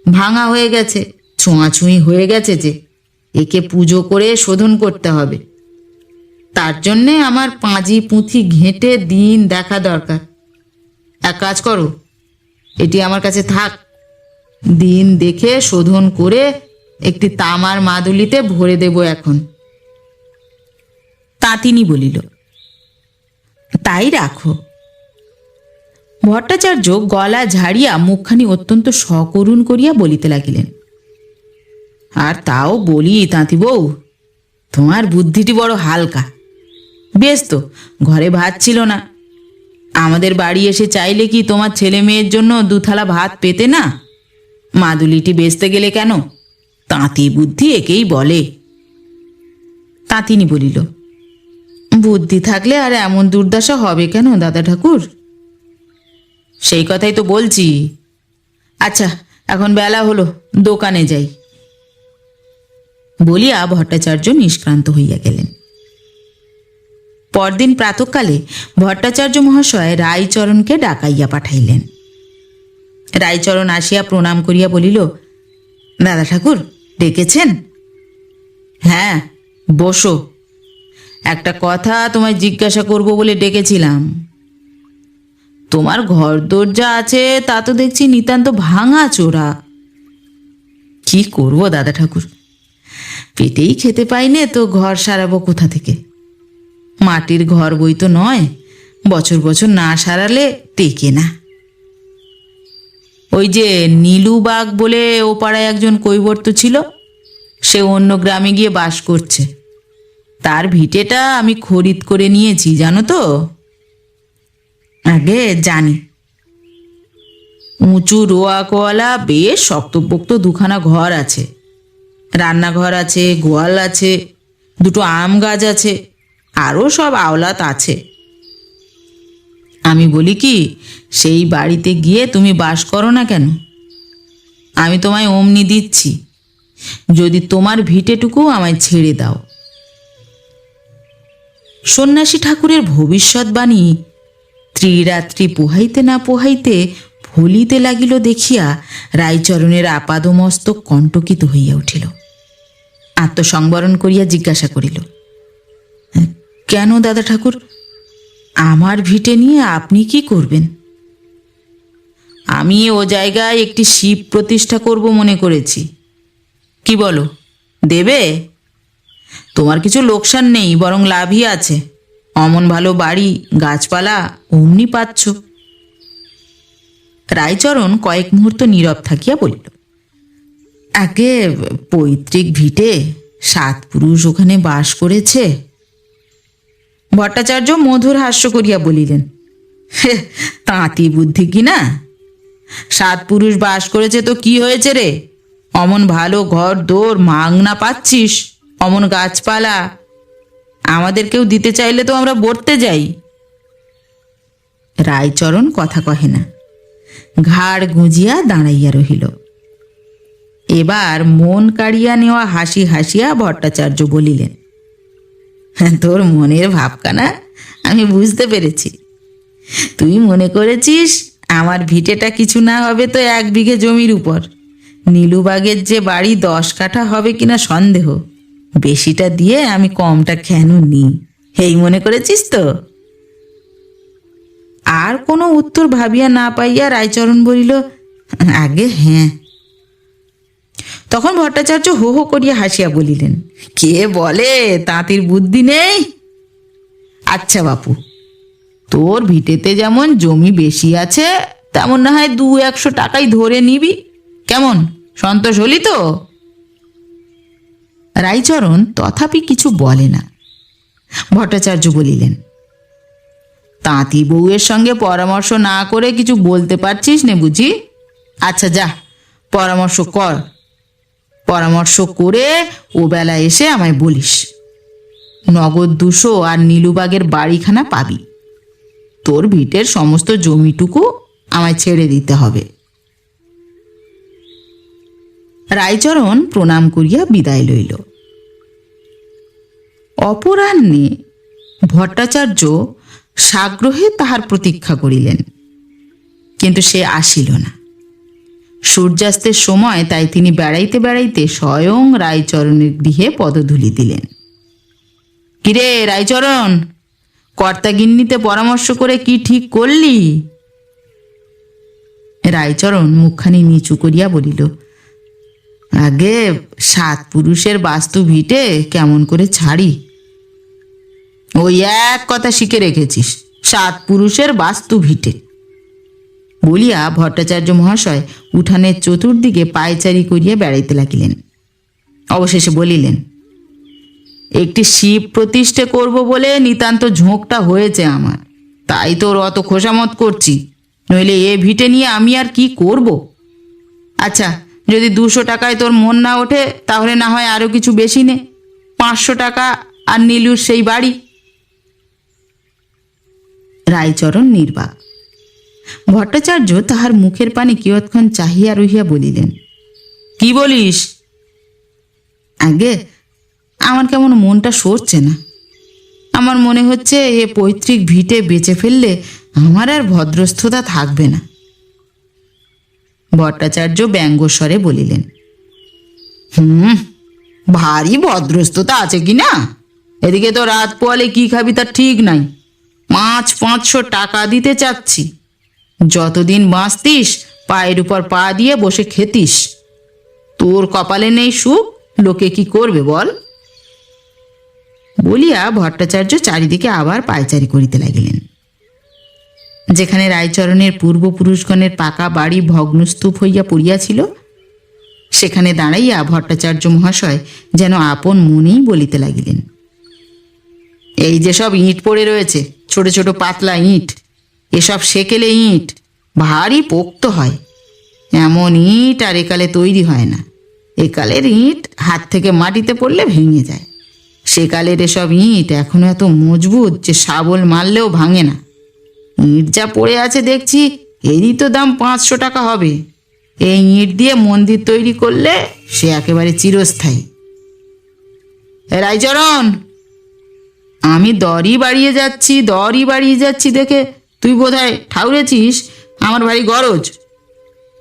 ভাঙা হয়ে গেছে, ছোঁয়াছুঁই হয়ে গেছে, যে একে পুজো করে শোধন করতে হবে। তার জন্যে আমার পাঁজি পুঁথি ঘেঁটে দিন দেখা দরকার। এক কাজ করো, এটি আমার কাছে থাক। দিন দেখে শোধন করে একটি তামার মাদুলিতে ভরে দেব এখন। তাঁতিনি বলিল, তাই রাখো। ভট্টাচার্য গলা ঝাড়িয়া মুখখানি অত্যন্ত সকরুণ করিয়া বলিতে লাগিলেন, আর তাও বলি তাঁতি বউ, তোমার বুদ্ধিটি বড় হালকা। বেশ তো, ঘরে ভাত ছিল না, আমাদের বাড়ি এসে চাইলে কি তোমার ছেলে মেয়ের জন্য 2 থালা ভাত পেতে না? মাদুলিটি বেচতে গেলে কেন? তাঁতি বুদ্ধি একেই বলে। তাঁতিনি বলিল, বুদ্ধি থাকলে আর এমন দুর্দশা হবে কেন দাদা ঠাকুর? সেই কথাই তো বলছি। আচ্ছা, এখন বেলা হলো, দোকানে যাই। বলিয়া ভট্টাচার্য নিষ্ক্রান্ত হইয়া গেলেন। পরদিন প্রাতঃকালে ভট্টাচার্য মহাশয় রায়চরণকে ডাকাইয়া পাঠাইলেন। রায়চরণ আসিয়া প্রণাম করিয়া বলিল, দাদা ঠাকুর ডেকেছেন? হ্যাঁ, বসো। একটা কথা তোমায় জিজ্ঞাসা করব বলে ডেকেছিলাম। তোমার ঘর দরজা আছে তা তো দেখছি নিতান্ত ভাঙা চোরা। কি করবো দাদা ঠাকুর, পেটেই খেতে পাইনে তো ঘর সারাবো কোথা থেকে? মাটির ঘর বই তো নয়, বছর বছর না সারালে টেকে না। ওই যে নীলু বাগ বলে ও পাড়ায় একজন কৈবর্ত ছিল, সে অন্য গ্রামে গিয়ে বাস করছে। তার ভিটেটা আমি খরিদ করে নিয়েছি, জানো তো? আগে জানি। উঁচু রোয়াকওয়ালা বেশ শক্তপোক্ত দুখানা ঘর আছে, রান্নাঘর আছে, গোয়াল আছে, দুটো আম গাছ আছে, আরও সব আওলাত আছে। আমি বলি কি, সেই বাড়িতে গিয়ে তুমি বাস করো না কেন? আমি তোমায় অমনি দিচ্ছি, যদি তোমার ভিটেটুকু আমায় ছেড়ে দাও। সন্ন্যাসী ঠাকুরের ভবিষ্যৎবাণী ত্রিরাত্রি পোহাইতে না পোহাইতে ফলিতে লাগিল দেখিয়া রায়চরণের আপাদমস্তক কণ্টকিত হইয়া উঠিল। আত্মসংবরণ করিয়া জিজ্ঞাসা করিল, কেন দাদা ঠাকুর, আমার ভিটে নিয়ে আপনি কি করবেন? আমি ও জায়গায় একটি শিব প্রতিষ্ঠা করব মনে করেছি। কি বলো, দেবে? তোমার কিছু লোকসান নেই, বরং লাভই আছে। অমন ভালো বাড়ি, গাছপালা অমনি পাচ্ছ। রায়চরণ কয়েক মুহূর্ত নীরব থাকিয়া বলিল, আগে পৈতৃক ভিটে, 7 পুরুষ ওখানে বাস করেছে। ভট্টাচার্য মধুর হাস্য করিয়া বলিলেন, তাঁতি বুদ্ধি কি না? 7 পুরুষ বাস করেছে তো কি হয়েছে রে? অমন ভালো ঘর দোর মাগনা পাচ্ছিস, অমন গাছপালা, আমাদের কেউ দিতে চাইলে তো আমরা বর্তে যাই। রায়চরণ কথা কহে না, ঘাড় গুঁজিয়া দাঁড়াইয়া রহিল। এবার মন কাড়িয়া নেওয়া হাসি হাসিয়া ভট্টাচার্য বলিলেন, তোর মনের ভাবখানা আমি বুঝতে পেরেছি। তুই মনে করেছিস আমার ভিটেটা কিছু না হবে তো 1 বিঘে জমির উপর। নীলুবাগের যে বাড়ি 10 কাঠা হবে কিনা সন্দেহ, বেশিটা দিয়ে আমি কমটা কেন নিই, এই মনে করেছিস তো? আর কোনো উত্তর ভাবিয়া না পাইয়া রায়চরণ বলিল, আগে হ্যাঁ। তখন ভট্টাচার্য হো হো করিয়া হাসিয়া বলিলেন, কে বলে তাঁতির বুদ্ধি নেই? আচ্ছা বাপু, তোর ভিটেতে যেমন জমি বেশি আছে, তেমন না হয় 200-100 টাকাই ধরে নিবি। কেমন, সন্তোষ হলি তো? রায়চরণ তথাপি কিছু বলে না। ভট্টাচার্য বলিলেন, তাঁতি বউয়ের সঙ্গে পরামর্শ না করে কিছু বলতে পারছিস নে বুঝি? আচ্ছা যা, পরামর্শ কর। পরামর্শ করে ও বেলা এসে আমায় বলিস। নগদ 200 আর নীলুবাগের বাড়িখানা পাবি। তোর ভিটের সমস্ত জমিটুকু আমায় ছেড়ে দিতে হবে। রায়চরণ প্রণাম করিয়া বিদায় লইল। অপরাহ্নে ভট্টাচার্য সাগ্রহে তাহার প্রতীক্ষা করিলেন, কিন্তু সে আসিল না। সূর্যাস্তের সময় তাই তিনি বেড়াইতে বেড়াইতে স্বয়ং রায়চরণের গৃহে পদধূলি দিলেন। কিরে রায়চরণ, কর্তাগিন্নিতে পরামর্শ করে কি ঠিক করলি? রায়চরণ মুখখানি নিচু করিয়া বলিল, আগে 7 পুরুষের বাস্তু ভিটে কেমন করে ছাড়ি? ওই এক কথা শিখে রেখেছিস, 7 পুরুষের বাস্তু ভিটে বলিয়া ভট্টাচার্য মহাশয় উঠানের চতুর্দিকে পায়চারি করিয়া বেড়াইতে লাগিলেন। অবশেষে বলিলেন, একটি শিব প্রতিষ্ঠা করব বলে নিতান্ত ঝোঁকটা হয়েছে আমার, তাই তোর অত খোসামত করছি, নইলে এ ভিটে নিয়ে আমি আর কি করব? আচ্ছা, যদি 200 টাকায় তোর মন না ওঠে, তাহলে না হয় আরো কিছু বেশি নে, 500 টাকা আর নীলুর সেই বাড়ি। রায়চরণ নির্বাক। ভট্টাচার্য তাহার মুখের পানে কিয়ৎক্ষণ চাহিয়া রহিয়া বলিলেন, কি বলিস? আগে আমার কেমন মনটা সরছে না। আমার মনে হচ্ছে এ পৈতৃক ভিটে বেচে ফেললে আমার আর ভদ্রস্থতা থাকবে না। ভট্টাচার্য ব্যঙ্গস্বরে বলিলেন, ভারী ভদ্রস্থতা আছে কি না? এদিকে তো রাত পোয়ালে কি খাবি তার ঠিক নাই, 500-500 টাকা দিতে চাচ্ছি, যতদিন বাঁচতিস পায়ের উপর পা দিয়ে বসে খেতিস। তোর কপালে নেই সুখ, লোকে কি করবে বল? বলিয়া ভট্টাচার্য চারিদিকে আবার পায়চারি করিতে লাগিলেন। যেখানে রায়চরণের পূর্বপুরুষগণের পাকা বাড়ি ভগ্নস্তূপ হইয়া পড়িয়াছিল, সেখানে দাঁড়াইয়া ভট্টাচার্য মহাশয় যেন আপন মনেই বলিতে লাগিলেন, এই যে সব ইঁট পড়ে রয়েছে, ছোট ছোট পাতলা ইঁট, এসব সেকেলে ইঁট ভারী পোক্ত হয়। এমন ইঁট আর একালে তৈরি হয় না। একালের ইঁট হাত থেকে মাটিতে পড়লে ভেঙে যায়। সেকালের এসব ইঁট এখনো এত মজবুত যে শাবল মারলেও ভাঙে না। ইঁট যা পড়ে আছে দেখছি, এরই তো দাম 500 টাকা হবে। এই ইঁট দিয়ে মন্দির তৈরি করলে সে একেবারে চিরস্থায়ী। রায়চরণ, আমি দরই বাড়িয়ে যাচ্ছি দেখে তুই বোধহয় ঠাউরেছিস আমার ভারী গরজ।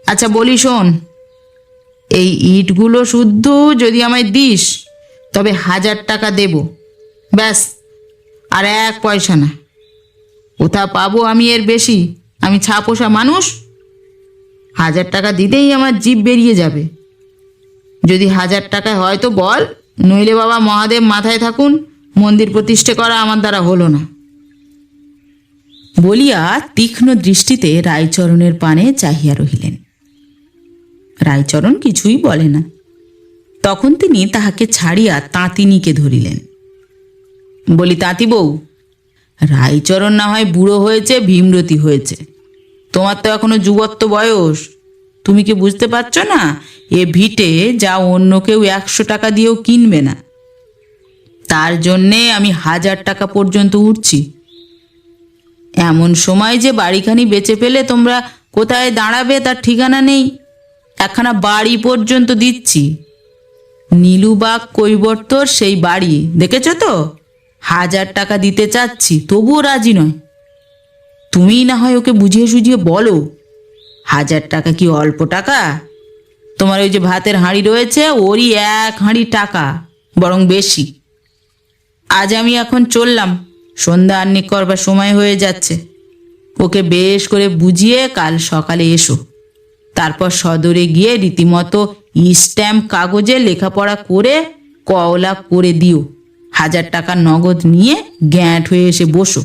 আচ্ছা বলি শোন, এই ইঁটগুলো শুদ্ধ যদি আমায় দিস তবে 1000 টাকা দেব, ব্যাস, আর 1 পয়সা না। কোথা পাবো আমি এর বেশি? আমি ছাপোষা মানুষ। 1000 টাকা দিতেই আমার জিভ বেরিয়ে যাবে। যদি 1000 টাকায় হয় তো বল, নইলে বাবা মহাদেব মাথায় থাকুন, মন্দির প্রতিষ্ঠা করা আমার দ্বারা হলো না। বলিয়া তীক্ষ্ণ দৃষ্টিতে রায়চরণের পানে চাহিয়া রহিলেন। রায়চরণ কিছুই বলে না। তখন তিনি তাহাকে ছাড়িয়া তাঁতিনীকে ধরিলেন। বলি, তাঁতি বউ, রায়চরণ না হয় বুড়ো হয়েছে, ভীমরতি হয়েছে, তোমার তো এখনো যুবত্ব বয়স। তুমি কি বুঝতে পারছো না, এ ভিটে যা অন্য কেউ 100 টাকা দিয়েও কিনবে না, তার জন্যে আমি 1000 টাকা পর্যন্ত উঠছি। এমন সময় যে বাড়িখানি বেচে ফেলে তোমরা কোথায় দাঁড়াবে তার ঠিকানা নেই। একখানা বাড়ি পর্যন্ত দিচ্ছি, নীলুবাগ কৈবর্তর সেই বাড়ি, দেখেছ তো? 1000 টাকা দিতে চাচ্ছি, তবুও রাজি নয়। তুমিই না হয় ওকে বুঝিয়ে সুঝিয়ে বলো। 1000 টাকা কি অল্প টাকা? তোমার ওই যে ভাতের হাঁড়ি রয়েছে, ওরই 1 হাঁড়ি টাকা, বরং বেশি। আজ আমি এখন চললাম, সন্ধ্যা আহ্নিক করবার সময় হয়ে যাচ্ছে। ওকে বেশ করে বুঝিয়ে কাল সকালে এসো। তারপর সদরে গিয়ে রীতিমতো স্ট্যাম্প কাগজে লেখাপড়া করে কওলা করে দিও। 1000 টাকা নগদ নিয়ে গ্যাঁট হয়ে এসে বসো।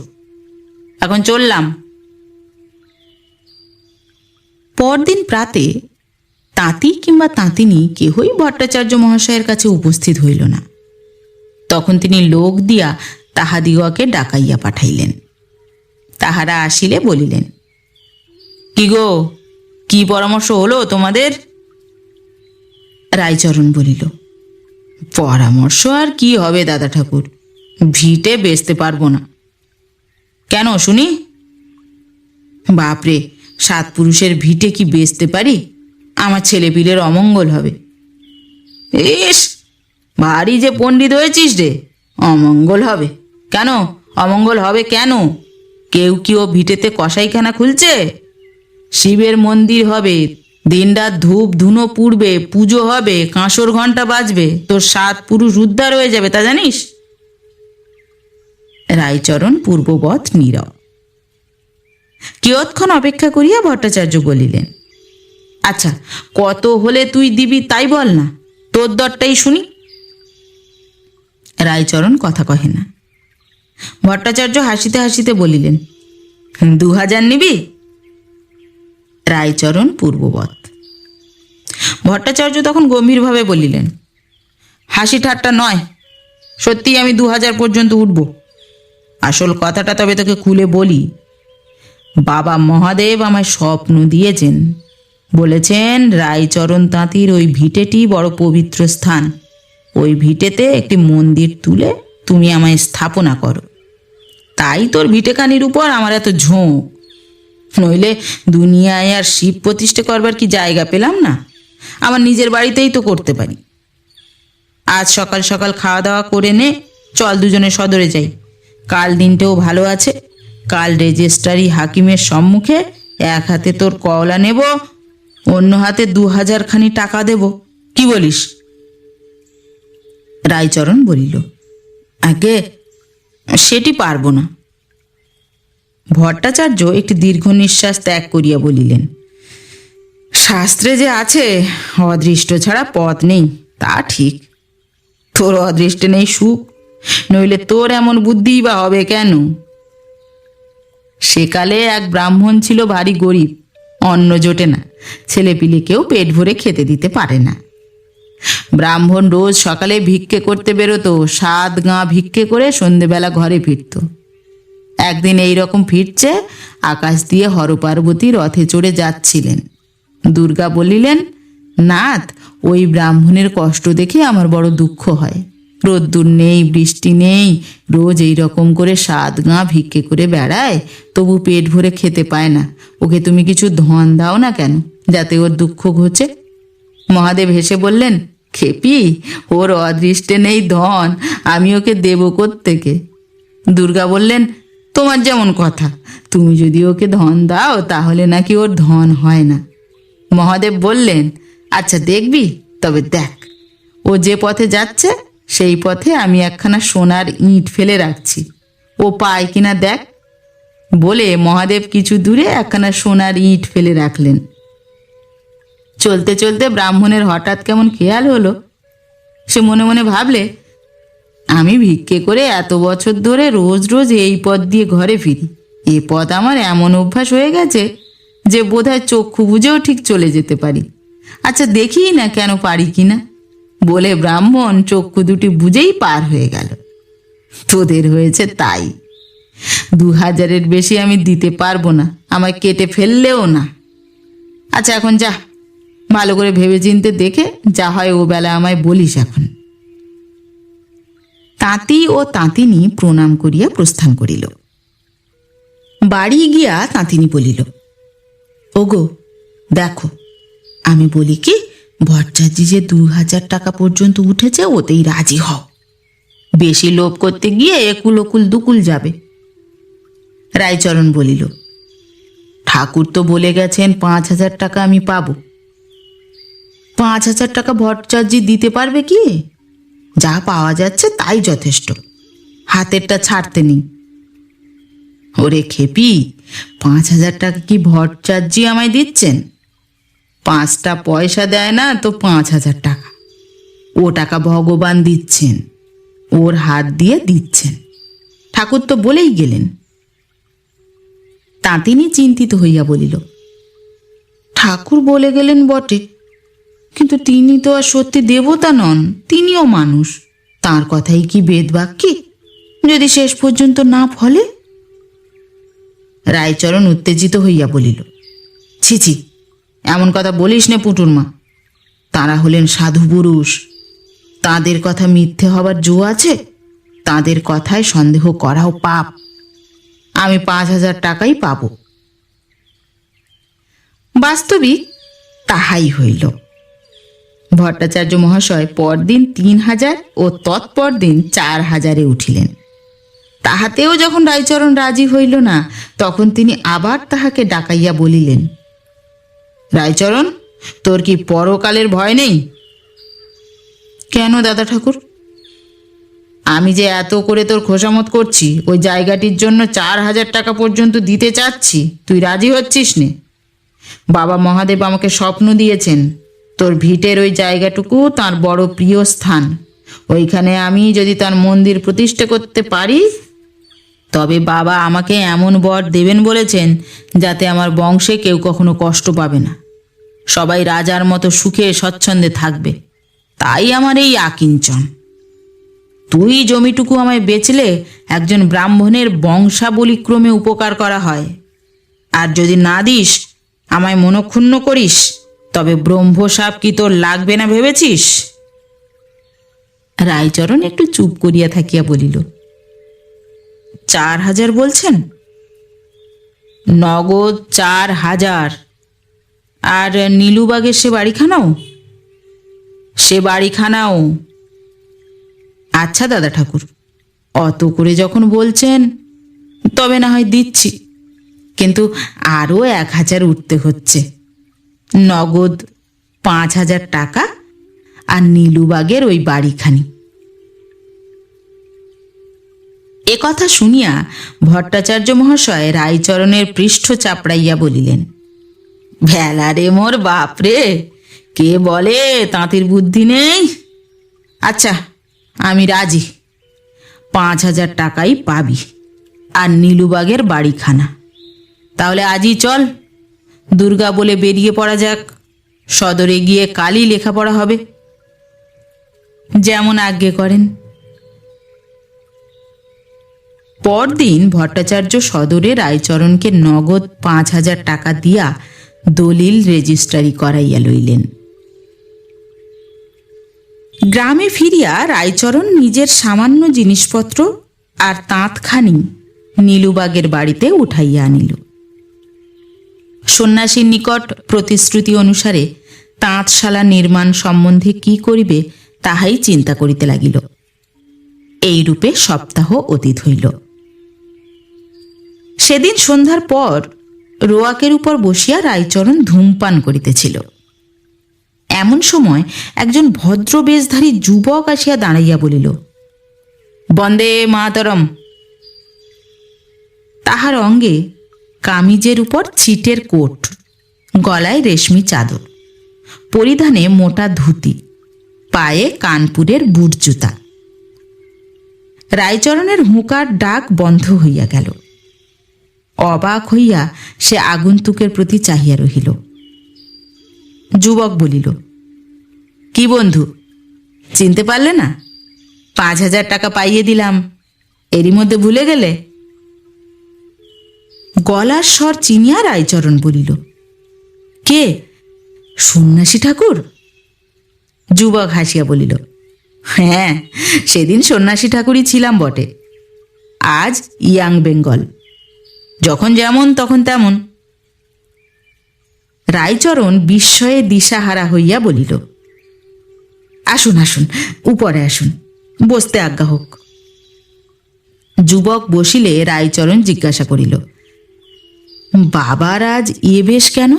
এখন চললাম। পরদিন প্রাতে তাঁতি কিংবা তাঁতিনী কেহই ভট্টাচার্য মহাশয়ের কাছে উপস্থিত হইল না। তখন তিনি লোক দিয়া তাহাদিগকে ডাকাইয়া পাঠাইলেন। তাহারা আসিলে বলিলেন, কি গো, কি পরামর্শ হলো তোমাদের? রায়চরণ বলিল, পরামর্শ আর কি হবে দাদা ঠাকুর, ভিটে বেচতে পারবো না। কেন শুনি? বাপরে, 7 পুরুষের ভিটে কি বেচতে পারি? আমার ছেলেপিলের অমঙ্গল হবে। ইস, ভারী যে পণ্ডিত হয়েছিস রে, অমঙ্গল হবে কেন? অমঙ্গল হবে কেন? কেউ কি ও ভিটেতে কসাইখানা খুলছে? শিবের মন্দির হবে, দিনরাত ধূপ ধুনো পুড়বে, পুজো হবে, কাঁসর ঘন্টা বাজবে, তোর 7 পুরুষ উদ্ধার হয়ে যাবে, তা জানিস? রায়চরণ পূর্ববৎ নীরব। কিয়ৎক্ষণ অপেক্ষা করিয়া ভট্টাচার্য বলিলেন, আচ্ছা, কত হলে তুই দিবি তাই বল না, তোর দরটাই শুনি। রায়চরণ কথা কহে না। ভট্টাচার্য হাসিতে হাসিতে বলিলেন, 2000 নিবি? রায়চরণ পূর্ববৎ। ভট্টাচার্য তখন গম্ভীরভাবে বলিলেন, হাসি ঠাট্টা নয়, সত্যি আমি 2000 পর্যন্ত উঠব। আসল কথাটা তবে তোকে খুলে বলি। বাবা মহাদেব আমায় স্বপ্ন দিয়েছেন, বলেছেন রায়চরণ তাঁতির ওই ভিটেটি বড় পবিত্র স্থান, ওই ভিটেতে একটি মন্দির তুলে তুমি আমায় স্থাপনা করো। তাই তোর ভিটেখানির উপর আমার এত ঝোঁক, নইলে দুনিয়ায় আর শিব প্রতিষ্ঠা করবার কি জায়গা পেলাম না? আমার নিজের বাড়িতেই তো করতে পারি। আজ সকাল সকাল খাওয়া দাওয়া করে নে, চল দুজনে সদরে যাই। কাল দিনটাও ভালো আছে। কাল রেজিস্ট্রারি হাকিমের সম্মুখে 1 হাতে তোর কওলা নেব, অন্য হাতে 2000 খানি টাকা দেব, কি বলিস? রায়চরণ বলিল, আগে সেটি পারবো না। ভট্টাচার্য একটি দীর্ঘ নিঃশ্বাস ত্যাগ করিয়া বলিলেন, শাস্ত্রে যে আছে অদৃষ্ট ছাড়া পথ নেই, তা ঠিক। তোর অদৃষ্টে নেই সুখ, নইলে তোর এমন বুদ্ধিই বা হবে কেন? সেকালে এক ব্রাহ্মণ ছিল ভারী গরিব, অন্ন জোটে না, ছেলেপিলেকেও পেট ভরে খেতে দিতে পারে না। ব্রাহ্মণ রোজ সকালে ভিক্ষে করতে বেরোতো, 7 গাঁ ভিক্ষে করে সন্ধেবেলা ঘরে ফিরত। একদিন এই রকম ফিরছে, আকাশ দিয়ে হরপার্বতী রথে চড়ে যাচ্ছিলেন। দুর্গা বলিলেন, নাথ, ওই ব্রাহ্মণের কষ্ট দেখে আমার বড় দুঃখ হয়। রোদ্দুর নেই, বৃষ্টি নেই, রোজ এই রকম করে 7 গাঁ ভিক্ষে করে বেড়ায়, তবু পেট ভরে খেতে পায় না। ওকে তুমি কিছু ধন দাও না কেন, যাতে ওর দুঃখ ঘোচে? মহাদেব হেসে বললেন, খেপি, ওর অদৃষ্টে নেই ধন, আমি ওকে দেব কোত্থেকে? দুর্গা বললেন, তোমার যেমন কথা, তুমি যদি ওকে ধন দাও তাহলে নাকি ওর ধন হয় না। মহাদেব বললেন, আচ্ছা দেখবি, তবে দেখ, ও যে পথে যাচ্ছে সেই পথে আমি একখানা সোনার ইঁট ফেলে রাখছি, ও পায় কিনা দেখ। বলে মহাদেব কিছু দূরে একখানা সোনার ইঁট ফেলে রাখলেন। চলতে চলতে ব্রাহ্মণের হঠাৎ কেমন খেয়াল হলো। সে মনে মনে ভাবলে, আমি ভিক্ষে করে এত বছর ধরে রোজ রোজ এই পথ দিয়ে ঘরে ফিরি, এ পথ আমার এমন অভ্যাস হয়ে গেছে যে বোধহয় চক্ষু বুঝেও ঠিক চলে যেতে পারি। আচ্ছা দেখি না কেন পারি কিনা। বলে ব্রাহ্মণ চক্ষু দুটি বুঝেই পার হয়ে গেল। তোদের হয়েছে তাই, 2000-এর বেশি আমি দিতে পারবো না, আমায় কেটে ফেললেও না। আচ্ছা এখন যা, ভালো করে ভেবে চিনতে দেখে যা হয় ও বেলা আমায় বলিস এখন। তাঁতি ও তাঁতিনী প্রণাম করিয়া প্রস্থান করিল। বাড়ি গিয়া তাঁতিনী বলিল, ওগো দেখো, আমি বলি কি, ভট্টাচার্য যে 2000 টাকা পর্যন্ত উঠেছে, ওতেই রাজি হও। বেশি লোভ করতে গিয়ে একুল ওকুল দুকুল যাবে। রায়চরণ বলিল, ঠাকুর তো বলে গেছেন 5000 টাকা আমি পাবো। 5000 টাকা ভট্টাচার্য দিতে পারবে কি? যা পাওয়া যাচ্ছে তাই যথেষ্ট, হাতেরটা ছাড়তে নেই। ওরে খেপি, 5000 টাকা কি ভট্টাচার্য আমায় দিচ্ছেন? 5টা পয়সা দেয় না তো 5000 টাকা, ও টাকা ভগবান দিচ্ছেন, ওর হাত দিয়ে দিচ্ছেন। ঠাকুর তো বলেই গেলেন। তাঁতিনী চিন্তিত হইয়া বলিল, ঠাকুর বলে গেলেন বটে, কিন্তু তিনি তো আর সত্যি দেবতা নন, তিনিও মানুষ। তার কথাই কি বেদবাক্যে? যদি শেষ পর্যন্ত না ফলে? রায়চরণ উত্তেজিত হইয়া বলিল, ছি ছি, এমন কথা বলিস নে পুটুর মা। তাঁরা হলেন সাধু পুরুষ, তাঁদের কথা মিথ্যে হবার জো আছে? তাঁদের কথায় সন্দেহ করাও পাপ। আমি 5000 টাকাই পাব। বাস্তবিক তাহাই হইল। ভট্টাচার্য মহাশয় পরদিন 3000 ও তৎপর দিন 4000-এ উঠিলেন। তাহাতেও যখন রায়চরণ রাজি হইল না, তখন তিনি আবার তাহাকে ডাকাইয়া বলিলেন, রায়চরণ, তোর কি পরকালের ভয় নেই? কেন দাদা ঠাকুর? আমি যে এত করে তোর খোসামত করছি, ওই জায়গাটির জন্য 4000 টাকা পর্যন্ত দিতে চাচ্ছি, তুই রাজি হচ্ছিস নে? বাবা মহাদেব আমাকে স্বপ্ন দিয়েছেন, তোর ভিটের ওই জায়গাটুকু তার বড় প্রিয় স্থান। ওইখানে আমি যদি তার মন্দির প্রতিষ্ঠা করতে পারি, তবে বাবা আমাকে এমন বর দেবেন বলেছেন যাতে আমার বংশে কেউ কখনো কষ্ট পাবে না, সবাই রাজার মতো সুখে স্বচ্ছন্দে থাকবে। তাই আমার এই আকিঞ্চন। তুই জমিটুকু আমায় বেচলে একজন ব্রাহ্মণের বংশাবলিক্রমে উপকার করা হয়, আর যদি না দিস, আমায় মনক্ষুণ্ণ করিস, তবে ব্রহ্মসাপ কি তোর লাগবে না ভেবেছিস? রায়চরণ একটু চুপ করিয়া থাকিয়া বলিল, 4000 বলছেন? নগদ 4000। আর নীলুবাগের সে বাড়িখানাও? সে বাড়িখানাও। আচ্ছা দাদা ঠাকুর, অত করে যখন বলছেন তবে না হয় দিচ্ছি, কিন্তু আরও 1000 উঠতে হচ্ছে। নগদ 5000 টাকা আর নীলুবাগের ওই বাড়িখানি। এ কথা শুনিয়া ভট্টাচার্য মহাশয় রায়চরণের পৃষ্ঠ চাপড়াইয়া বলিলেন, ভেলা রে মোর বাপরে, কে বলে তাঁতির বুদ্ধি নেই? আচ্ছা, আমি রাজি, 5,000 টাকাই পাবি, আর নীলুবাগের বাড়িখানা। তাহলে আজই চল, দুর্গা বলে বেরিয়ে পড়া যাক। সদরে গিয়ে কালই লেখাপড়া হবে। যেমন আজ্ঞে করেন। পরদিন ভট্টাচার্য সদরে রায়চরণকে নগদ 5,000 টাকা দিয়া দলিল রেজিস্ট্রারি করাইয়া লইলেন। গ্রামে ফিরিয়া রায়চরণ নিজের সামান্য জিনিসপত্র আর তাঁতখানি নীলুবাগের বাড়িতে উঠাইয়া আনিল। সন্ন্যাসীর নিকট প্রতিশ্রুতি অনুসারে তাঁতশালা নির্মাণ সম্বন্ধে কি করিবে তাহাই চিন্তা করিতে লাগিল। এইরূপে সপ্তাহ অতীত হইল। সেদিন সন্ধ্যার পর রোয়াকের উপর বসিয়া রায়চরণ ধূমপান করিতেছিল। এমন সময় একজন ভদ্রবেশধারী যুবক আসিয়া দাঁড়াইয়া বলিল, বন্দে মাতরম। তাহার অঙ্গে কামিজের উপর ছিটের কোট, গলায় রেশমি চাদর, পরিধানে মোটা ধুতি, পায়ে কানপুরের বুট জুতা। রায়চরণের হুঁকার ডাক বন্ধ হইয়া গেল। অবাক হইয়া সে আগন্তুকের প্রতি চাহিয়া রহিল। যুবক বলিল, কি বন্ধু, চিনতে পারলে না? 5,000 টাকা পাইয়ে দিলাম, এরই মধ্যে ভুলে গেলে? গলার স্বর চিনিয়া রায়চরণ বলিল, কে, সন্ন্যাসী ঠাকুর? যুবক হাসিয়া বলিল, হ্যাঁ, সেদিন সন্ন্যাসী ঠাকুরই ছিলাম বটে, আজ ইয়াং বেঙ্গল। যখন যেমন তখন তেমন। রায়চরণ বিস্ময়ে দিশাহারা হইয়া বলিল, আসুন আসুন, উপরে আসুন, বসতে আজ্ঞা হোক। যুবক বসিলে রায়চরণ জিজ্ঞাসা করিল, বাবার আজ এ বেশ কেন?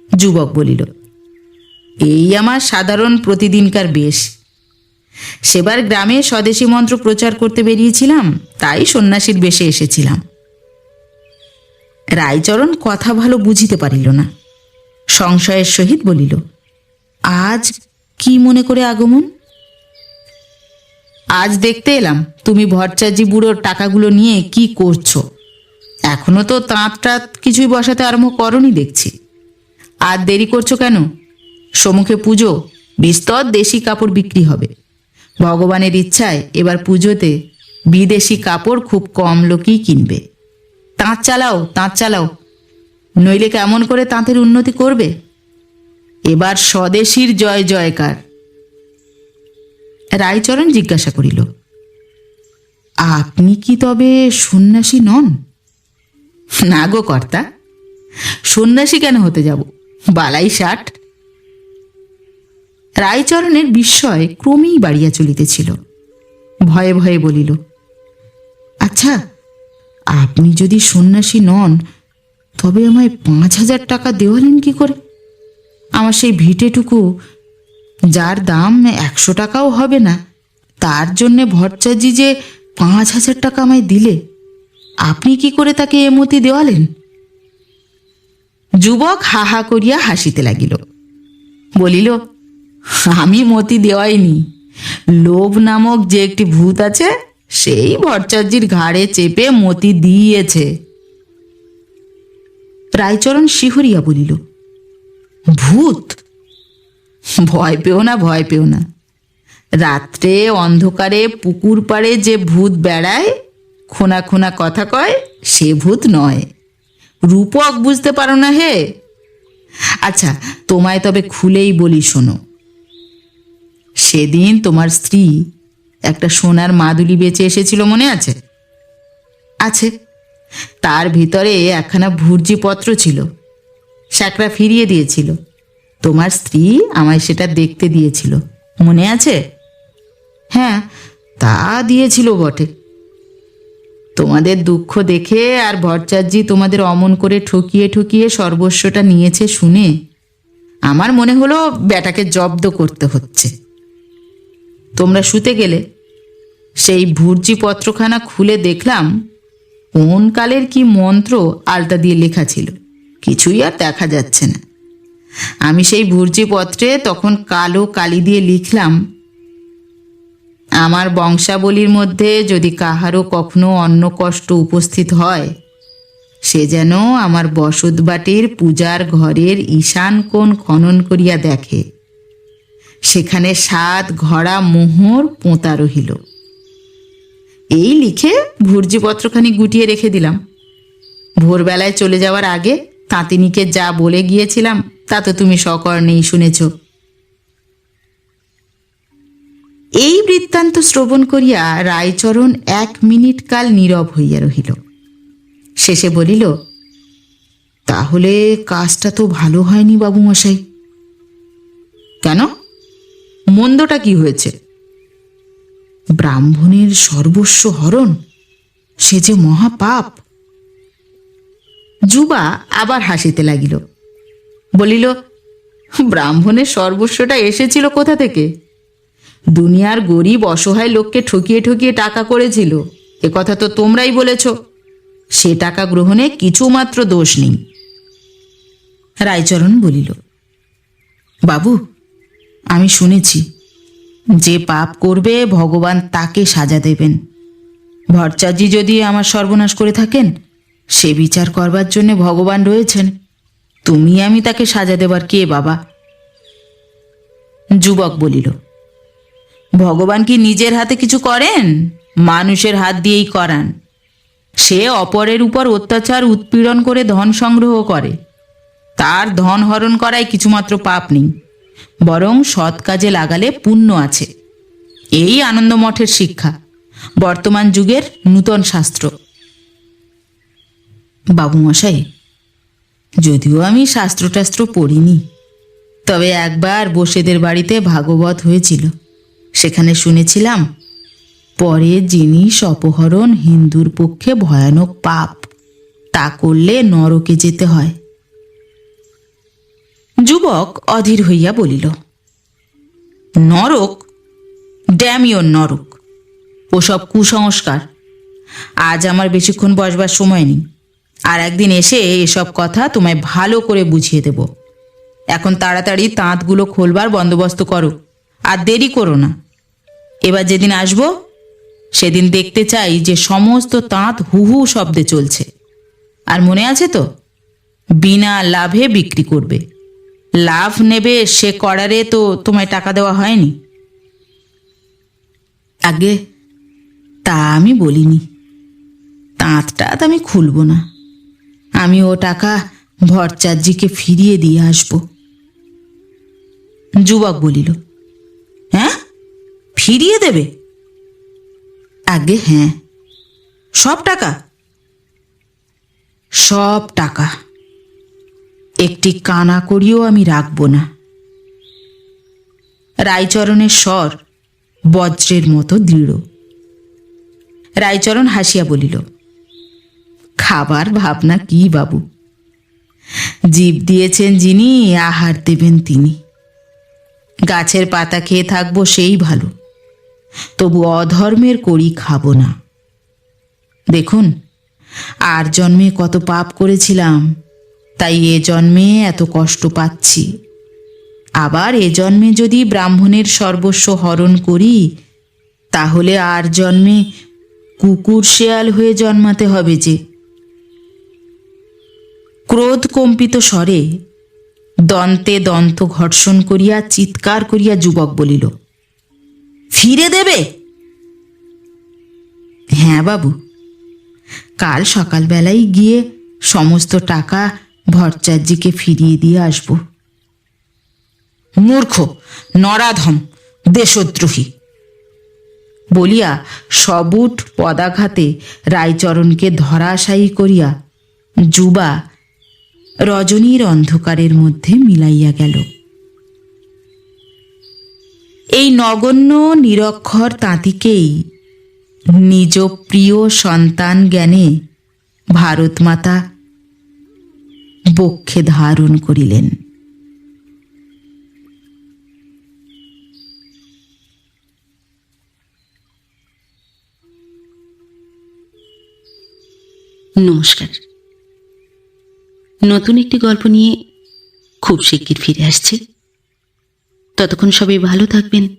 যুবক বলিল, এই আমার সাধারণ প্রতিদিনকার বেশ। সেবার গ্রামে স্বদেশী মন্ত্র প্রচার করতে বেরিয়েছিলাম, তাই সন্ন্যাসীর বেশে এসেছিলাম। রায়চরণ কথা ভালো বুঝিতে পারিল না, সংশয়ের সহিত বলিল, আজ কি মনে করে আগমন? আজ দেখতে এলাম তুমি ভট্টাচার্য বুড়োর টাকাগুলো নিয়ে কি করছো। এখনো তো তাঁত টাত কিছুই বসাতে আরম্ভ করনি দেখছি। আর দেরি করছো কেন? সম্মুখে পুজো, বিস্তর দেশি কাপড় বিক্রি হবে। ভগবানের ইচ্ছায় এবার পুজোতে বিদেশি কাপড় খুব কম লোকই কিনবে। তাঁত চালাও, তাঁত চালাও, নইলে কেমন করে তাঁতের উন্নতি করবে? এবার স্বদেশীর জয় জয়কার। রায়চরণ জিজ্ঞাসা করিল, আপনি কি তবে সন্ন্যাসী নন? না গো কর্তা, সন্ন্যাসী কেন হতে যাব, বালাই ষাট। রায়চরণের বিস্ময় ক্রমেই বাড়িয়া চলিতেছিল। ভয়ে ভয়ে বলিল, আচ্ছা, আপনি যদি সন্ন্যাসী নন তবে আমায় 5,000 টাকা দেওয়ালেন কি করে? আমার সেই ভিটেটুকু, যার দাম 100 টাকাও হবে না, তার জন্যে ভট্টাচার্য যে 5,000 টাকা আমায় দিলে, আপনি কি করে তাকে এমতি দেওয়ালেন? যুবক হা হা করিয়া হাসিতে লাগিল, বলিল, আমি মতি দেওয়াইনি। লোভ নামক যে একটি ভূত আছে, সেই ভট্টাচার্যের ঘাড়ে চেপে মতি দিয়েছে। রায়চরণ শিহরিয়া বলিল, ভূত? ভয় পেও না, ভয় পেও না। রাত্রে অন্ধকারে পুকুর পাড়ে যে ভূত বেড়ায়, খোনা খোনা কথা কয়, সে ভূত নয়। রূপক বুঝতে পারো না হে? আচ্ছা, তোমায় তবে খুলেই বলি শোনো। সেদিন তোমার স্ত্রী একটা সোনার মাদুলি বেচে এসেছিল, মনে আছে? আছে। তার ভিতরে একখানা ভুর্জিপত্র ছিল, স্যাকরা ফিরিয়ে দিয়েছিল। তোমার স্ত্রী আমায় সেটা দেখতে দিয়েছিল, মনে আছে? হ্যাঁ, তা দিয়েছিল বটে। তোমাদের দুঃখ দেখে আর ভট্টাচার্য তোমাদের অমন করে ঠকিয়ে ঠকিয়ে সর্বস্বটা নিয়েছে শুনে আমার মনে হলো বেটাকে জব্দ করতে হচ্ছে। তোমরা শুতে গেলে, সেই ভুর্জি পত্রখানা খুলে দেখলাম কোন কালের কি মন্ত্র আলতা দিয়ে লেখা ছিল, কিছুই আর দেখা যাচ্ছে না। আমি সেই ভুর্জি পত্রে তখন কালো কালি দিয়ে লিখলাম, আমার বংশাবলীর মধ্যে যদি কাহারও কখনো অন্ন কষ্ট উপস্থিত হয়, সে যেন আমার বসতবাটির পূজার ঘরের ঈশান কোণ খনন করিয়া দেখে, সেখানে 7 ঘড়া মোহর পোঁতা রহিল। এই লিখে ভুর্জিপত্রখানি গুটিয়ে রেখে দিলাম। ভোরবেলায় চলে যাওয়ার আগে তাঁতিনীকে যা বলে গিয়েছিলাম তা তো তুমি সকর্ণেই শুনেছ। এই বৃত্তান্ত শ্রবণ করিয়া রায়চরণ 1 মিনিট কাল নীরব হইয়া রহিল। শেষে বলিল, তাহলে কাজটা তো ভালো হয়নি বাবুমশাই। কেন? মন্দটা কি হয়েছে? ব্রাহ্মণের সর্বস্ব হরণ, সে যে মহাপাপ। যুবা আবার হাসিতে লাগিল, বলিল, ব্রাহ্মণের সর্বস্বটা এসেছিল কোথা থেকে? দুনিয়ার গরিব অসহায় লোককে ঠকিয়ে ঠকিয়ে টাকা করেছিল, এ কথা তো তোমরাই বলেছ। সে টাকা গ্রহণে কিছুমাত্র দোষ নেই। রায়চরণ বলিল, বাবু, আমি শুনেছি যে পাপ করবে ভগবান তাকে সাজা দেবেন। ভট্টাচার্যি যদি আমার সর্বনাশ করে থাকেন, সে বিচার করবার জন্য ভগবান রয়েছেন। তুমি আমি তাকে সাজা দেবার কে বাবা? যুবক বলিল, ভগবান কি নিজের হাতে কিছু করেন? মানুষের হাত দিয়েই করান। সে অপরের উপর অত্যাচার উৎপীড়ন করে ধন সংগ্রহ করে, তার ধন হরণ করায় কিছুমাত্র পাপ নেই, বরং সৎ কাজে লাগালে পুণ্য আছে। এই আনন্দ মঠের শিক্ষা, বর্তমান যুগের নূতন শাস্ত্র। বাবুমশাই, যদিও আমি শাস্ত্রটাস্ত্র পড়িনি, তবে একবার বসেদের বাড়িতে ভাগবত হয়েছিল। সেখানে শুনেছিলাম পরের জিনিস অপহরণ হিন্দুর পক্ষে ভয়ানক পাপ, তা করলে নরকে যেতে হয়। যুবক অধীর হইয়া বলিল, নরক? ড্যামিয়ন নরক! ওসব কুসংস্কার। আজ আমার বেশিক্ষণ বসবার সময় নেই, আর একদিন এসে এসব কথা তোমায় ভালো করে বুঝিয়ে দেব। এখন তাড়াতাড়ি তাঁতগুলো খোলবার বন্দোবস্ত করো, আর দেরি করো না। এবার যেদিন আসবো সেদিন দেখতে চাই যে সমস্ত তাঁত হু হু শব্দে চলছে। আর মনে আছে তো, বিনা লাভে বিক্রি করবে। লাভ নেবে সে করারে তো তোমায় টাকা দেওয়া হয়নি। আগে তা আমি বলিনি। তাঁতটা আমি খুলব না, আমি ও টাকা ভট্টাচার্যিকে ফিরিয়ে দিয়ে আসব। যুবক বলিল, হ্যাঁ, ফিরিয়ে দেবে? আগে হ্যাঁ। সব টাকা? সব টাকা, একটি কানা করিও আমি রাখব না। রায়চরণের স্বর বজ্রের মতো দৃঢ়। রায়চরণ হাসিয়া বলিল, খাবার ভাবনা কি বাবু? জীব দিয়েছেন যিনি, আহার দেবেন তিনি। গাছের পাতা খেয়ে থাকবো সেই ভালো, তবু অধর্মের করি খাবো না। দেখুন, আর জন্মে কত পাপ করেছিলাম, তাই এ জন্মে এত কষ্ট পাচ্ছি। আবার এ জন্মে যদি ব্রাহ্মণের সর্বস্ব হরণ করি, তাহলে আর জন্মে কুকুর শেয়াল হয়ে জন্মাতে হবে যে। ক্রোধ কম্পিত স্বরে দন্তে দন্ত ঘর্ষণ করিয়া চিৎকার করিয়া যুবক বলিল, ফিরে দেবে? হ্যাঁ বাবু, কাল সকালবেলায় গিয়ে সমস্ত টাকা ভট্টাচার্যিকে ফিরিয়ে দিয়ে আসব। মূর্খ, নরাধম, দেশদ্রোহী বলিয়া সবুট পদাঘাতে রায়চরণকে ধরাশায়ী করিয়া যুবা রজনীর অন্ধকারের মধ্যে মিলাইয়া গেল। এই নগণ্য নিরক্ষর তাঁতিকেই নিজ প্রিয় সন্তান জ্ঞানে ভারতমাতা বক্ষে ধারণ করিলেন। নমস্কার। নতুন একটি গল্প নিয়ে খুব শিগগির ফিরে আসছি। ততক্ষণ সবাই ভালো থাকবেন,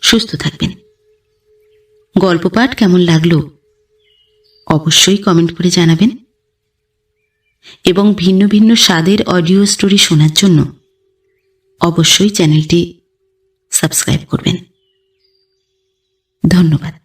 সুস্থ থাকবেন। গল্প পাঠ কেমন লাগলো অবশ্যই কমেন্ট করে জানাবেন, এবং ভিন্ন ভিন্ন স্বাদের অডিও স্টোরি শোনার জন্য অবশ্যই চ্যানেলটি সাবস্ক্রাইব করবেন। ধন্যবাদ।